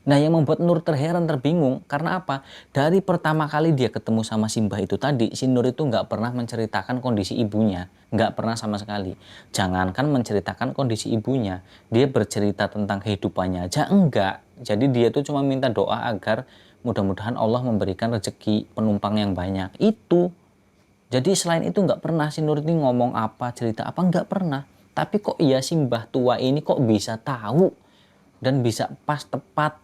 Nah, yang membuat Nur terheran, terbingung, karena apa? Dari pertama kali dia ketemu sama Simbah itu tadi, si Nur itu nggak pernah menceritakan kondisi ibunya. Nggak pernah sama sekali. Jangankan menceritakan kondisi ibunya, dia bercerita tentang kehidupannya aja enggak. Jadi dia tuh cuma minta doa agar mudah-mudahan Allah memberikan rezeki penumpang yang banyak. Itu. Jadi selain itu nggak pernah si Nur ini ngomong apa, cerita apa, nggak pernah. Tapi kok iya Simbah tua ini kok bisa tahu dan bisa pas tepat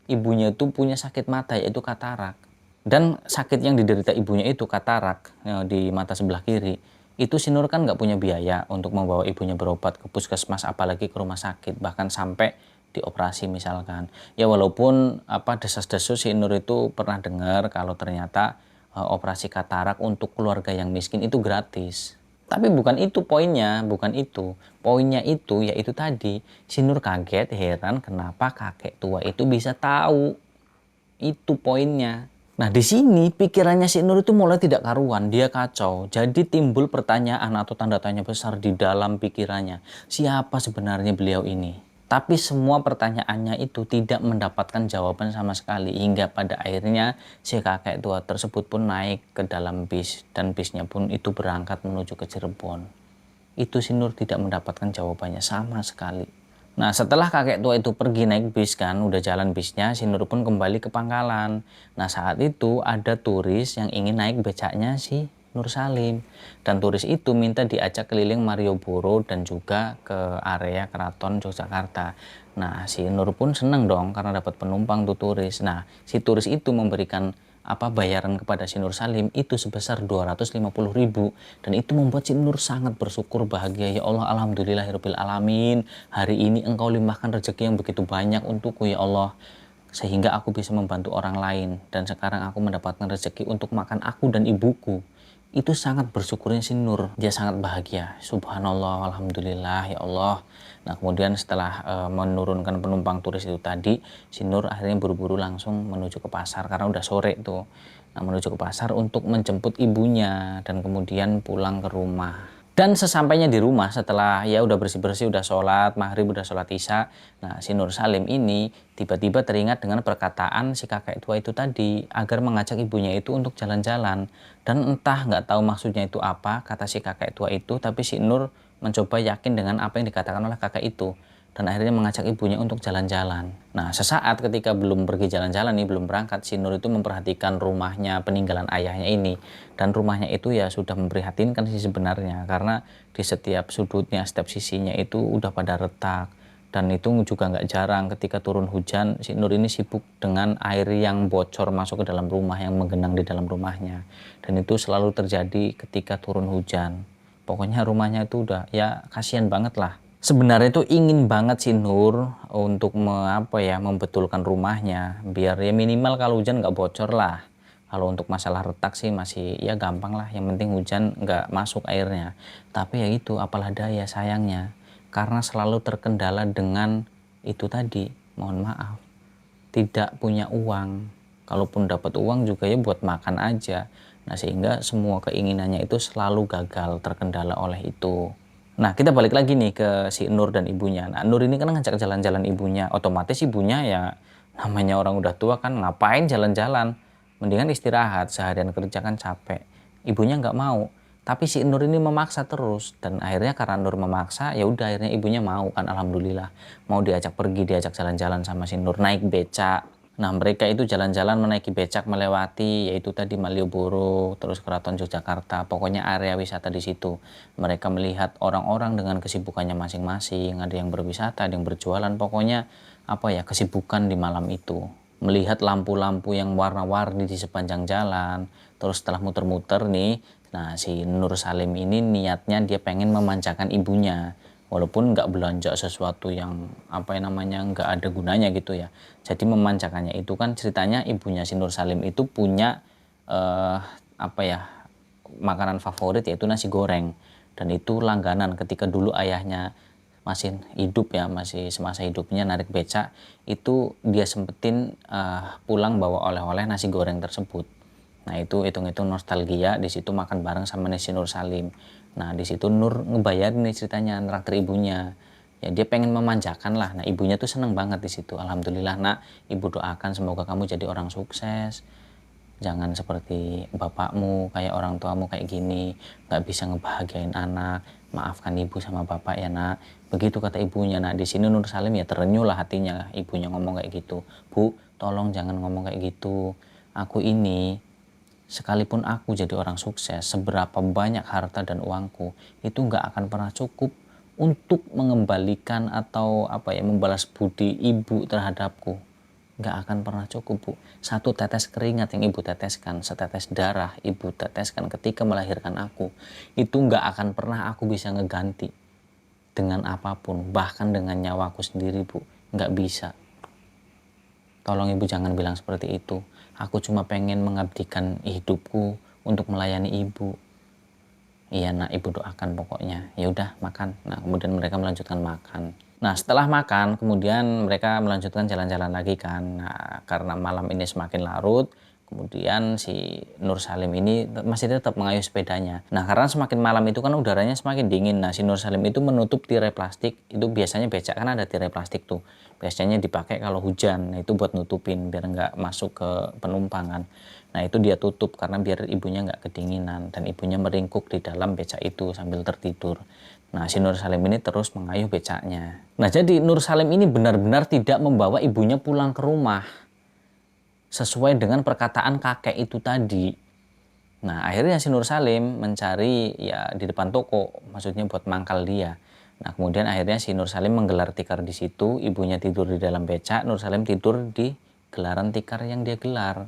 ibunya itu punya sakit mata, yaitu katarak. Dan sakit yang diderita ibunya itu katarak di mata sebelah kiri. Itu si Nur kan nggak punya biaya untuk membawa ibunya berobat ke puskesmas, apalagi ke rumah sakit, bahkan sampai dioperasi misalkan. Ya walaupun desas-desus si Nur itu pernah dengar kalau ternyata operasi katarak untuk keluarga yang miskin itu gratis. Tapi bukan itu poinnya, bukan itu. Poinnya itu yaitu tadi, si Nur kaget, heran kenapa kakek tua itu bisa tahu. Itu poinnya. Nah, di sini pikirannya si Nur itu mulai tidak karuan, dia kacau. Jadi timbul pertanyaan atau tanda tanya besar di dalam pikirannya. Siapa sebenarnya beliau ini? Tapi semua pertanyaannya itu tidak mendapatkan jawaban sama sekali. Hingga pada akhirnya si kakek tua tersebut pun naik ke dalam bis. Dan bisnya pun itu berangkat menuju ke Cirebon. Itu si Nur tidak mendapatkan jawabannya sama sekali. Nah, setelah kakek tua itu pergi naik bis kan, udah jalan bisnya, si Nur pun kembali ke pangkalan. Nah, saat itu ada turis yang ingin naik becaknya si Nur Salim. Dan turis itu minta diajak keliling Malioboro dan juga ke area Keraton Yogyakarta. Nah, si Nur pun seneng dong karena dapat penumpang tuh turis. Nah, si turis itu memberikan bayaran kepada si Nur Salim itu sebesar 250.000, dan itu membuat si Nur sangat bersyukur, bahagia. Ya Allah, alhamdulillahirabbil alamin, hari ini engkau limpahkan rezeki yang begitu banyak untukku ya Allah, sehingga aku bisa membantu orang lain, dan sekarang aku mendapatkan rezeki untuk makan aku dan ibuku. Itu sangat bersyukurnya si Nur, dia sangat bahagia. Subhanallah, alhamdulillah ya Allah. Nah, kemudian setelah menurunkan penumpang turis itu tadi, si Nur akhirnya buru-buru langsung menuju ke pasar karena udah sore tuh. Nah, menuju ke pasar untuk menjemput ibunya dan kemudian pulang ke rumah. Dan sesampainya di rumah, setelah ya udah bersih-bersih, udah sholat maghrib, udah sholat isya, nah si Nur Salim ini tiba-tiba teringat dengan perkataan si kakek tua itu tadi agar mengajak ibunya itu untuk jalan-jalan. Dan entah nggak tahu maksudnya itu apa kata si kakek tua itu, tapi si Nur mencoba yakin dengan apa yang dikatakan oleh kakek itu. Dan akhirnya mengajak ibunya untuk jalan-jalan. Nah, sesaat ketika belum pergi jalan-jalan nih, belum berangkat, si Nur itu memperhatikan rumahnya peninggalan ayahnya ini. Dan rumahnya itu ya sudah memprihatinkan sih sebenarnya, karena di setiap sudutnya, setiap sisinya itu udah pada retak. Dan itu juga nggak jarang ketika turun hujan, si Nur ini sibuk dengan air yang bocor masuk ke dalam rumah, yang menggenang di dalam rumahnya. Dan itu selalu terjadi ketika turun hujan. Pokoknya rumahnya itu udah ya kasihan banget lah. Sebenarnya itu ingin banget si Nur untuk membetulkan rumahnya biar ya minimal kalau hujan nggak bocor lah. Kalau untuk masalah retak sih masih ya gampang lah, yang penting hujan nggak masuk airnya. Tapi ya itu, apalah daya sayangnya, karena selalu terkendala dengan itu tadi, mohon maaf, tidak punya uang. Kalaupun dapat uang juga ya buat makan aja. Nah, sehingga semua keinginannya itu selalu gagal, terkendala oleh itu. Nah, kita balik lagi nih ke si Nur dan ibunya. Nah, Nur ini kan ngajak jalan-jalan ibunya. Otomatis ibunya ya, namanya orang udah tua kan, ngapain jalan-jalan. Mendingan istirahat, seharian kerja kan capek. Ibunya nggak mau. Tapi si Nur ini memaksa terus, dan akhirnya karena Nur memaksa, ya udah akhirnya ibunya mau kan, alhamdulillah. Mau diajak pergi, diajak jalan-jalan sama si Nur, naik becak. Nah, mereka itu jalan-jalan menaiki becak melewati yaitu tadi Malioboro, terus Keraton Yogyakarta, pokoknya area wisata di situ. Mereka melihat orang-orang dengan kesibukannya masing-masing, ada yang berwisata, ada yang berjualan, pokoknya apa ya, kesibukan di malam itu. Melihat lampu-lampu yang warna-warni di sepanjang jalan, terus setelah muter-muter nih, nah si Nur Salim ini niatnya dia pengen memanjakan ibunya. Walaupun nggak belanja sesuatu yang apa yang namanya nggak ada gunanya gitu ya. Jadi memanjakannya itu kan ceritanya ibunya si Nur Salim itu punya apa ya, makanan favorit yaitu nasi goreng, dan itu langganan ketika dulu ayahnya masih hidup ya, masih semasa hidupnya narik becak, itu dia sempetin pulang bawa oleh-oleh nasi goreng tersebut. Nah, itu hitung-hitung nostalgia, di situ makan bareng sama si Nur Salim. Nah, di situ Nur ngebayarin nih ceritanya, nraktir ibunya. Ya dia pengen memanjakan lah. Nah, ibunya tuh seneng banget di situ. Alhamdulillah nak, ibu doakan semoga kamu jadi orang sukses. Jangan seperti bapakmu, kayak orang tuamu kayak gini, nggak bisa ngebahagiain anak. Maafkan ibu sama bapak ya nak. Begitu kata ibunya. Nah, di sini Nur Salim ya terenyuh lah hatinya, ibunya ngomong kayak gitu. Bu, tolong jangan ngomong kayak gitu. Aku ini, sekalipun aku jadi orang sukses, seberapa banyak harta dan uangku, itu nggak akan pernah cukup untuk mengembalikan atau apa ya, membalas budi ibu terhadapku. Nggak akan pernah cukup, Bu. Satu tetes keringat yang ibu teteskan, setetes darah ibu teteskan ketika melahirkan aku, itu nggak akan pernah aku bisa ngeganti dengan apapun, bahkan dengan nyawaku sendiri, Bu. Nggak bisa. Tolong ibu jangan bilang seperti itu. Aku cuma pengen mengabdikan hidupku untuk melayani ibu. Iya nak, ibu doakan pokoknya. Ya udah makan. Nah, kemudian mereka melanjutkan makan. Nah, setelah makan kemudian mereka melanjutkan jalan-jalan lagi kan. Nah, karena malam ini semakin larut, kemudian si Nur Salim ini masih tetap mengayuh sepedanya. Nah, karena semakin malam itu kan udaranya semakin dingin. Nah, si Nur Salim itu menutup tirai plastik. Itu biasanya becak kan ada tirai plastik tuh. Biasanya dipakai kalau hujan. Nah, itu buat nutupin biar nggak masuk ke penumpang kan. Nah, itu dia tutup karena biar ibunya nggak kedinginan, dan ibunya meringkuk di dalam becak itu sambil tertidur. Nah, si Nur Salim ini terus mengayuh becaknya. Nah, jadi Nur Salim ini benar-benar tidak membawa ibunya pulang ke rumah sesuai dengan perkataan kakek itu tadi. Nah, akhirnya si Nur Salim mencari ya di depan toko, maksudnya buat mangkal dia. Nah, kemudian akhirnya si Nur Salim menggelar tikar di situ, ibunya tidur di dalam becak, Nur Salim tidur di gelaran tikar yang dia gelar.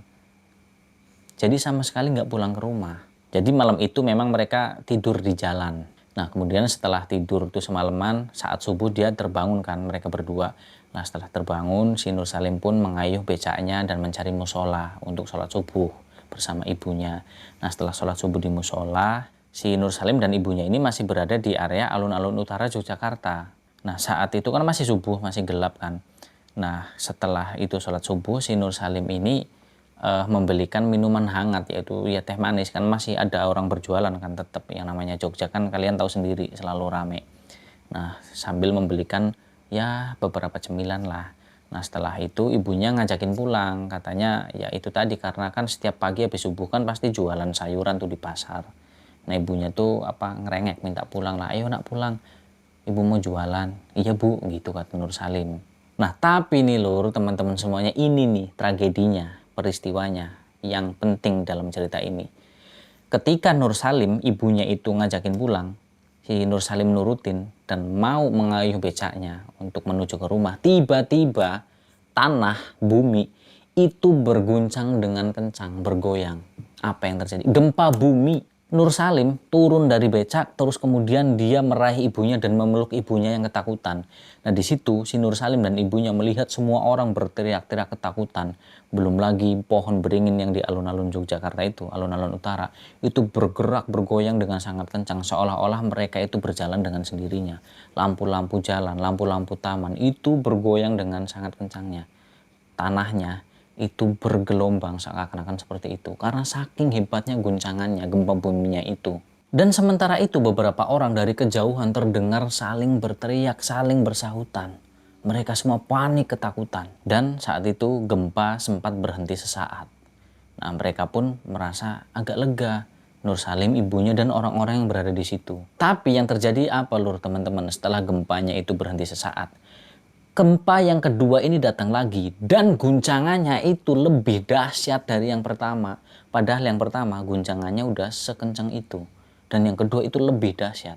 Jadi sama sekali nggak pulang ke rumah. Jadi malam itu memang mereka tidur di jalan. Nah, kemudian setelah tidur itu semalaman, saat subuh dia terbangun kan, mereka berdua. Nah, setelah terbangun, si Nur Salim pun mengayuh becaknya dan mencari musola untuk sholat subuh bersama ibunya. Nah, setelah sholat subuh di musola, si Nur Salim dan ibunya ini masih berada di area alun-alun utara Yogyakarta. Nah, saat itu kan masih subuh, masih gelap kan. Nah, setelah itu sholat subuh, si Nur Salim ini membelikan minuman hangat, yaitu ya teh manis, kan masih ada orang berjualan kan, tetap yang namanya Jogja kan kalian tahu sendiri selalu rame. Nah, sambil membelikan ya beberapa cemilan lah. Nah, setelah itu ibunya ngajakin pulang, katanya ya itu tadi, karena kan setiap pagi habis subuh kan pasti jualan sayuran tuh di pasar. Nah, ibunya tuh apa, ngerengek minta pulang lah, ayo nak pulang, ibu mau jualan. Iya bu, gitu kata Nur Salim. Nah, tapi nih lur, teman-teman semuanya, ini nih tragedinya, peristiwanya yang penting dalam cerita ini. Ketika Nur Salim, ibunya itu ngajakin pulang, si Nur Salim nurutin dan mau mengayuh becaknya untuk menuju ke rumah. Tiba-tiba tanah, bumi itu berguncang dengan kencang, bergoyang. Apa yang terjadi? Gempa bumi. Nur Salim turun dari becak, terus kemudian dia meraih ibunya dan memeluk ibunya yang ketakutan. Nah di situ si Nur Salim dan ibunya melihat semua orang berteriak-teriak ketakutan. Belum lagi pohon beringin yang di alun-alun Yogyakarta itu, alun-alun utara, itu bergerak bergoyang dengan sangat kencang. Seolah-olah mereka itu berjalan dengan sendirinya. Lampu-lampu jalan, lampu-lampu taman itu bergoyang dengan sangat kencangnya. Tanahnya itu bergelombang seakan-akan seperti itu karena saking hebatnya guncangannya, gempa buminya itu. Dan sementara itu beberapa orang dari kejauhan terdengar saling berteriak, saling bersahutan. Mereka semua panik ketakutan dan saat itu gempa sempat berhenti sesaat. Nah, mereka pun merasa agak lega. Nur Salim, ibunya, dan orang-orang yang berada di situ. Tapi yang terjadi apa lur teman-teman setelah gempanya itu berhenti sesaat? Gempa yang kedua ini datang lagi dan guncangannya itu lebih dahsyat dari yang pertama. Padahal yang pertama guncangannya udah sekencang itu. Dan yang kedua itu lebih dahsyat,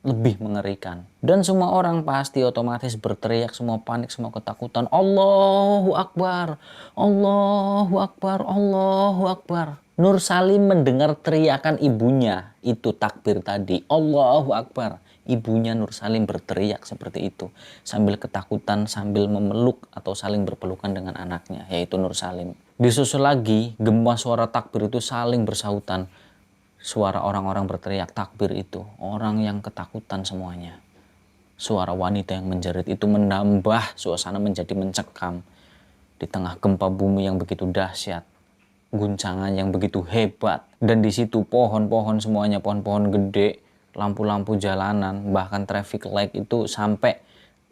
lebih mengerikan. Dan semua orang pasti otomatis berteriak, semua panik, semua ketakutan. Allahu Akbar, Allahu Akbar, Allahu Akbar. Nur Salim mendengar teriakan ibunya, itu takbir tadi, Allahu Akbar. Ibunya Nur Salim berteriak seperti itu sambil ketakutan, sambil memeluk atau saling berpelukan dengan anaknya, yaitu Nur Salim. Disusul lagi gema suara takbir itu saling bersahutan. Suara orang-orang berteriak takbir itu, orang yang ketakutan semuanya. Suara wanita yang menjerit itu menambah suasana menjadi mencekam. Di tengah gempa bumi yang begitu dahsyat, guncangan yang begitu hebat, dan di situ pohon-pohon semuanya, pohon-pohon gede, lampu-lampu jalanan, bahkan traffic light itu sampai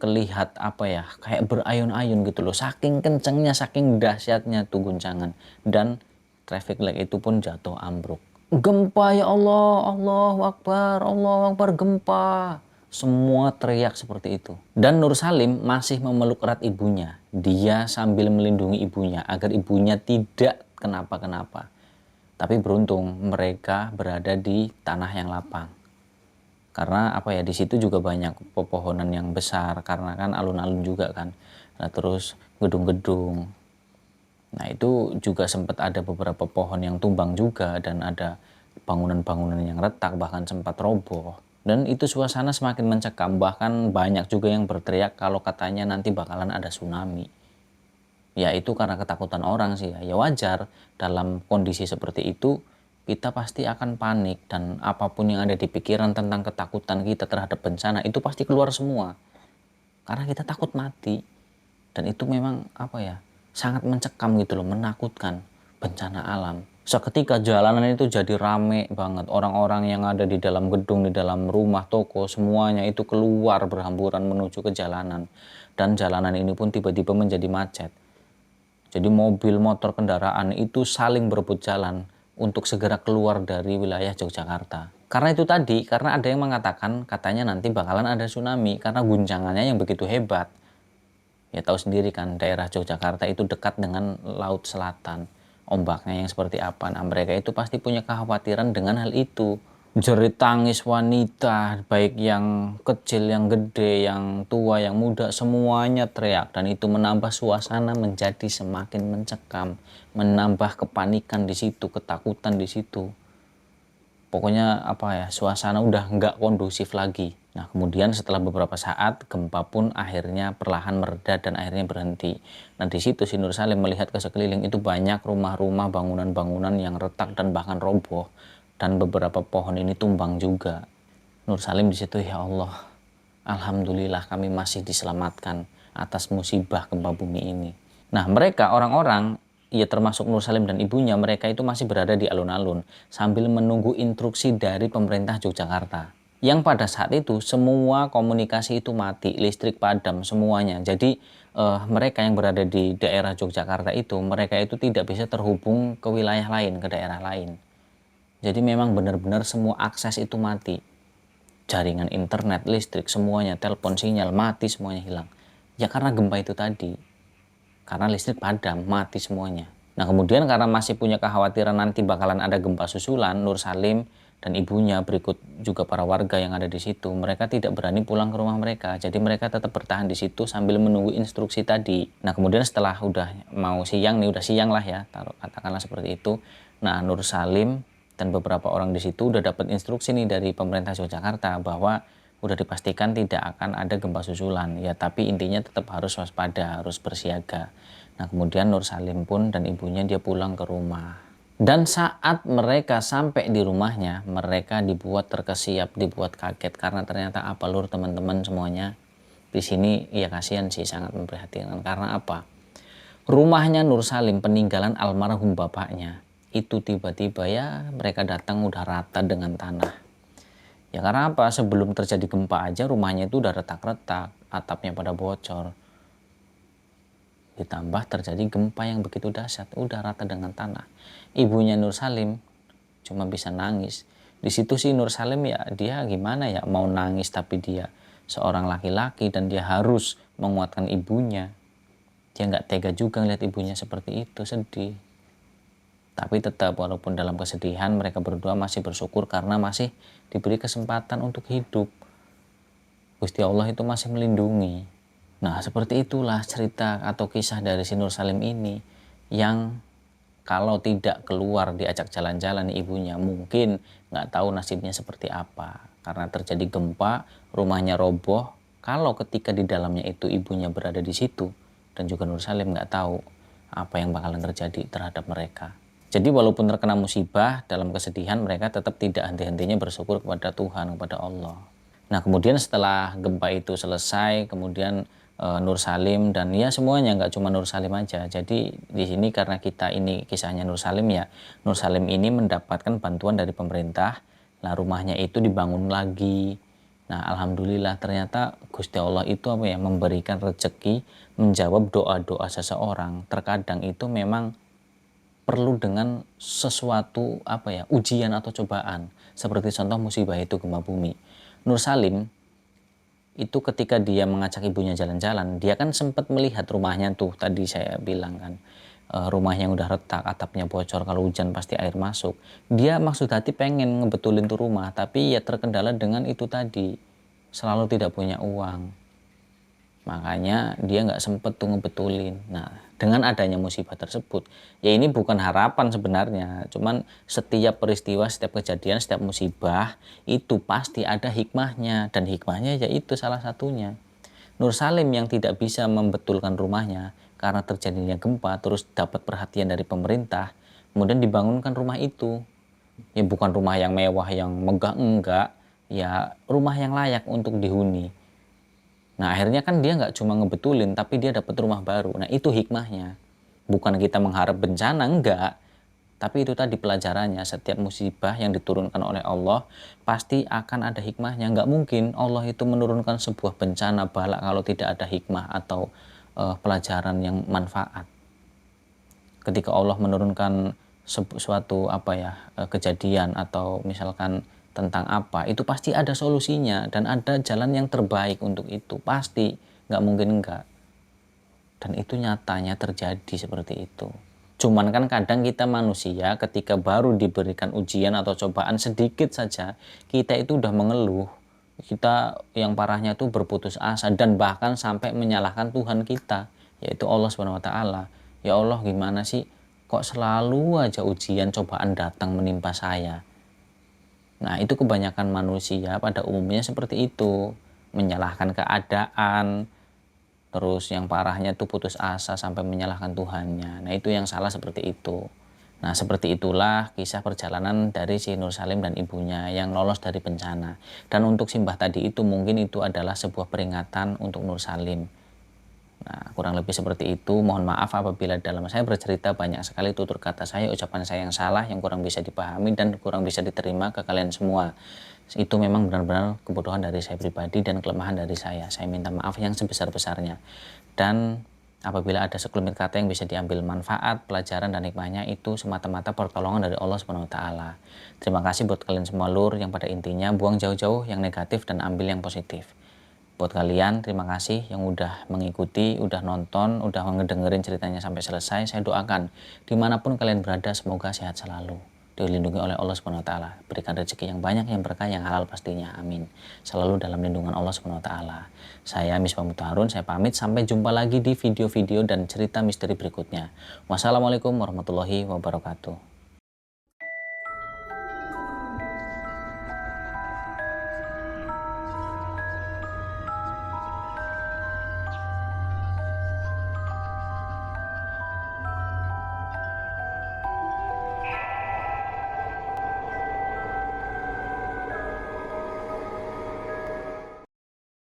kelihat apa ya, kayak berayun-ayun gitu loh. Saking kencengnya, saking dahsyatnya tuh guncangan. Dan traffic light itu pun jatuh ambruk. Gempa ya Allah, Allahu Akbar, gempa. Semua teriak seperti itu. Dan Nur Salim masih memeluk erat ibunya. Dia sambil melindungi ibunya agar ibunya tidak kenapa-kenapa. Tapi beruntung mereka berada di tanah yang lapang. Karena apa ya, di situ juga banyak pepohonan yang besar karena kan alun-alun juga kan. Nah, terus gedung-gedung. Nah, itu juga sempat ada beberapa pohon yang tumbang juga dan ada bangunan-bangunan yang retak bahkan sempat roboh. Dan itu suasana semakin mencekam, bahkan banyak juga yang berteriak kalau katanya nanti bakalan ada tsunami. Ya itu karena ketakutan orang sih ya. Ya wajar, dalam kondisi seperti itu kita pasti akan panik dan apapun yang ada di pikiran tentang ketakutan kita terhadap bencana itu pasti keluar semua. Karena kita takut mati. Dan itu memang apa ya, sangat mencekam gitu loh, menakutkan, bencana alam. Seketika jalanan itu jadi rame banget. Orang-orang yang ada di dalam gedung, di dalam rumah, toko, semuanya itu keluar berhamburan menuju ke jalanan. Dan jalanan ini pun tiba-tiba menjadi macet. Jadi mobil, motor, kendaraan itu saling berebut jalan untuk segera keluar dari wilayah Yogyakarta. Karena itu tadi, karena ada yang mengatakan katanya nanti bakalan ada tsunami karena guncangannya yang begitu hebat. Ya tahu sendiri kan, daerah Yogyakarta itu dekat dengan Laut Selatan. Ombaknya yang seperti apa. Nah, mereka itu pasti punya kekhawatiran dengan hal itu. Jerit tangis wanita, baik yang kecil, yang gede, yang tua, yang muda, semuanya teriak. Dan itu menambah suasana menjadi semakin mencekam, menambah kepanikan di situ, ketakutan di situ. Pokoknya apa ya, suasana udah nggak kondusif lagi. Nah, kemudian setelah beberapa saat, gempa pun akhirnya perlahan mereda dan akhirnya berhenti. Nah, di situ si Nur Salim melihat ke sekeliling itu banyak rumah-rumah, bangunan-bangunan yang retak dan bahkan roboh. Dan beberapa pohon ini tumbang juga. Nur Salim di situ, ya Allah, alhamdulillah kami masih diselamatkan atas musibah gempa bumi ini. Nah, mereka orang-orang, ya termasuk Nur Salim dan ibunya, mereka itu masih berada di alun-alun sambil menunggu instruksi dari pemerintah Yogyakarta. Yang pada saat itu semua komunikasi itu mati, listrik padam semuanya. Jadi mereka yang berada di daerah Yogyakarta itu, mereka itu tidak bisa terhubung ke wilayah lain, ke daerah lain. Jadi memang benar-benar semua akses itu mati. Jaringan internet, listrik, semuanya, telepon, sinyal, mati semuanya hilang. Ya karena gempa itu tadi. Karena listrik padam, mati semuanya. Nah kemudian karena masih punya kekhawatiran nanti bakalan ada gempa susulan, Nur Salim dan ibunya berikut juga para warga yang ada di situ, mereka tidak berani pulang ke rumah mereka. Jadi mereka tetap bertahan di situ sambil menunggu instruksi tadi. Nah kemudian setelah udah mau siang nih, udah siang lah ya, katakanlah seperti itu. Nah Nur Salim Dan beberapa orang di situ udah dapat instruksi nih dari pemerintah Yogyakarta bahwa udah dipastikan tidak akan ada gempa susulan. Ya tapi intinya tetap harus waspada, harus bersiaga. Nah kemudian Nur Salim pun dan ibunya dia pulang ke rumah. Dan saat mereka sampai di rumahnya, mereka dibuat terkesiap, dibuat kaget. Karena ternyata apa lur teman-teman semuanya. Di sini ya kasihan sih, sangat memprihatinkan. Karena apa? Rumahnya Nur Salim, peninggalan almarhum bapaknya, itu tiba-tiba ya mereka datang udah rata dengan tanah. Ya karena apa? Sebelum terjadi gempa aja rumahnya itu udah retak-retak, atapnya pada bocor. Ditambah terjadi gempa yang begitu dahsyat, udah rata dengan tanah. Ibunya Nur Salim cuma bisa nangis. Di situ sih Nur Salim ya dia gimana ya, mau nangis tapi dia seorang laki-laki dan dia harus menguatkan ibunya. Dia nggak tega juga ngeliat ibunya seperti itu, sedih. Tapi tetap walaupun dalam kesedihan mereka berdua masih bersyukur karena masih diberi kesempatan untuk hidup. Gusti Allah itu masih melindungi. Nah seperti itulah cerita atau kisah dari si Nur Salim ini yang kalau tidak keluar diajak jalan-jalan ibunya mungkin nggak tahu nasibnya seperti apa. Karena terjadi gempa, rumahnya roboh. Kalau ketika di dalamnya itu ibunya berada di situ dan juga Nur Salim nggak tahu apa yang bakalan terjadi terhadap mereka. Jadi walaupun terkena musibah, dalam kesedihan mereka tetap tidak henti-hentinya bersyukur kepada Tuhan, kepada Allah. Nah kemudian setelah gempa itu selesai, kemudian Nur Salim dan ya semuanya, nggak cuma Nur Salim aja. Jadi di sini karena kita ini kisahnya Nur Salim ya, Nur Salim ini mendapatkan bantuan dari pemerintah. Nah rumahnya itu dibangun lagi. Nah alhamdulillah ternyata Gusti Allah itu apa ya, memberikan rezeki, menjawab doa-doa seseorang. Terkadang itu memang perlu dengan sesuatu apa ya, ujian atau cobaan. Seperti contoh musibah itu gempa bumi. Nur Salim itu ketika dia mengajak ibunya jalan-jalan, dia kan sempat melihat rumahnya tuh tadi saya bilang kan, rumah yang udah retak, atapnya bocor, kalau hujan pasti air masuk. Dia maksud hati pengen ngebetulin tuh rumah, tapi ya terkendala dengan itu tadi, selalu tidak punya uang. Makanya dia nggak sempet tuh ngebetulin. Nah dengan adanya musibah tersebut, ya ini bukan harapan sebenarnya, cuman setiap peristiwa, setiap kejadian, setiap musibah itu pasti ada hikmahnya, dan hikmahnya yaitu salah satunya Nur Salim yang tidak bisa membetulkan rumahnya karena terjadinya gempa, terus dapat perhatian dari pemerintah, kemudian dibangunkan rumah itu. Ya bukan rumah yang mewah yang megah, enggak, ya rumah yang layak untuk dihuni. Nah akhirnya kan dia nggak cuma ngebetulin, tapi dia dapat rumah baru. Nah itu hikmahnya. Bukan kita mengharap bencana, enggak. Tapi itu tadi pelajarannya, setiap musibah yang diturunkan oleh Allah pasti akan ada hikmahnya. Nggak mungkin Allah itu menurunkan sebuah bencana balak kalau tidak ada hikmah atau pelajaran yang manfaat. Ketika Allah menurunkan suatu apa ya, kejadian atau misalkan tentang apa, itu pasti ada solusinya dan ada jalan yang terbaik untuk itu, pasti, nggak mungkin enggak. Dan itu nyatanya terjadi seperti itu. Cuman kan kadang kita manusia ketika baru diberikan ujian atau cobaan sedikit saja, kita itu udah mengeluh. Kita yang parahnya tuh berputus asa dan bahkan sampai menyalahkan Tuhan kita, yaitu Allah Subhanahu wa taala. Ya Allah, gimana sih kok selalu aja ujian cobaan datang menimpa saya? Nah itu kebanyakan manusia pada umumnya seperti itu, menyalahkan keadaan, terus yang parahnya tuh putus asa sampai menyalahkan Tuhannya. Nah itu yang salah seperti itu. Nah seperti itulah kisah perjalanan dari si Nur Salim dan ibunya yang lolos dari bencana. Dan untuk simbah tadi itu mungkin itu adalah sebuah peringatan untuk Nur Salim. Nah kurang lebih seperti itu. Mohon maaf apabila dalam saya bercerita banyak sekali tutur kata saya, ucapan saya yang salah, yang kurang bisa dipahami dan kurang bisa diterima ke kalian semua. Itu memang benar-benar kebodohan dari saya pribadi dan kelemahan dari saya. Saya minta maaf yang sebesar-besarnya. Dan apabila ada sekelumit kata yang bisa diambil manfaat, pelajaran dan hikmahnya, itu semata-mata pertolongan dari Allah Subhanahu wa taala. Terima kasih buat kalian semua lur, yang pada intinya buang jauh-jauh yang negatif dan ambil yang positif. Buat kalian terima kasih yang udah mengikuti, udah nonton, udah ngedengerin ceritanya sampai selesai. Saya doakan dimanapun kalian berada semoga sehat selalu, dilindungi oleh Allah Subhanahu wa taala, berikan rezeki yang banyak, yang berkah, yang halal pastinya, amin. Selalu dalam lindungan Allah Subhanahu wa taala. Saya Misbah Muthaharun, saya pamit, sampai jumpa lagi di video-video dan cerita misteri berikutnya. Wassalamualaikum warahmatullahi wabarakatuh.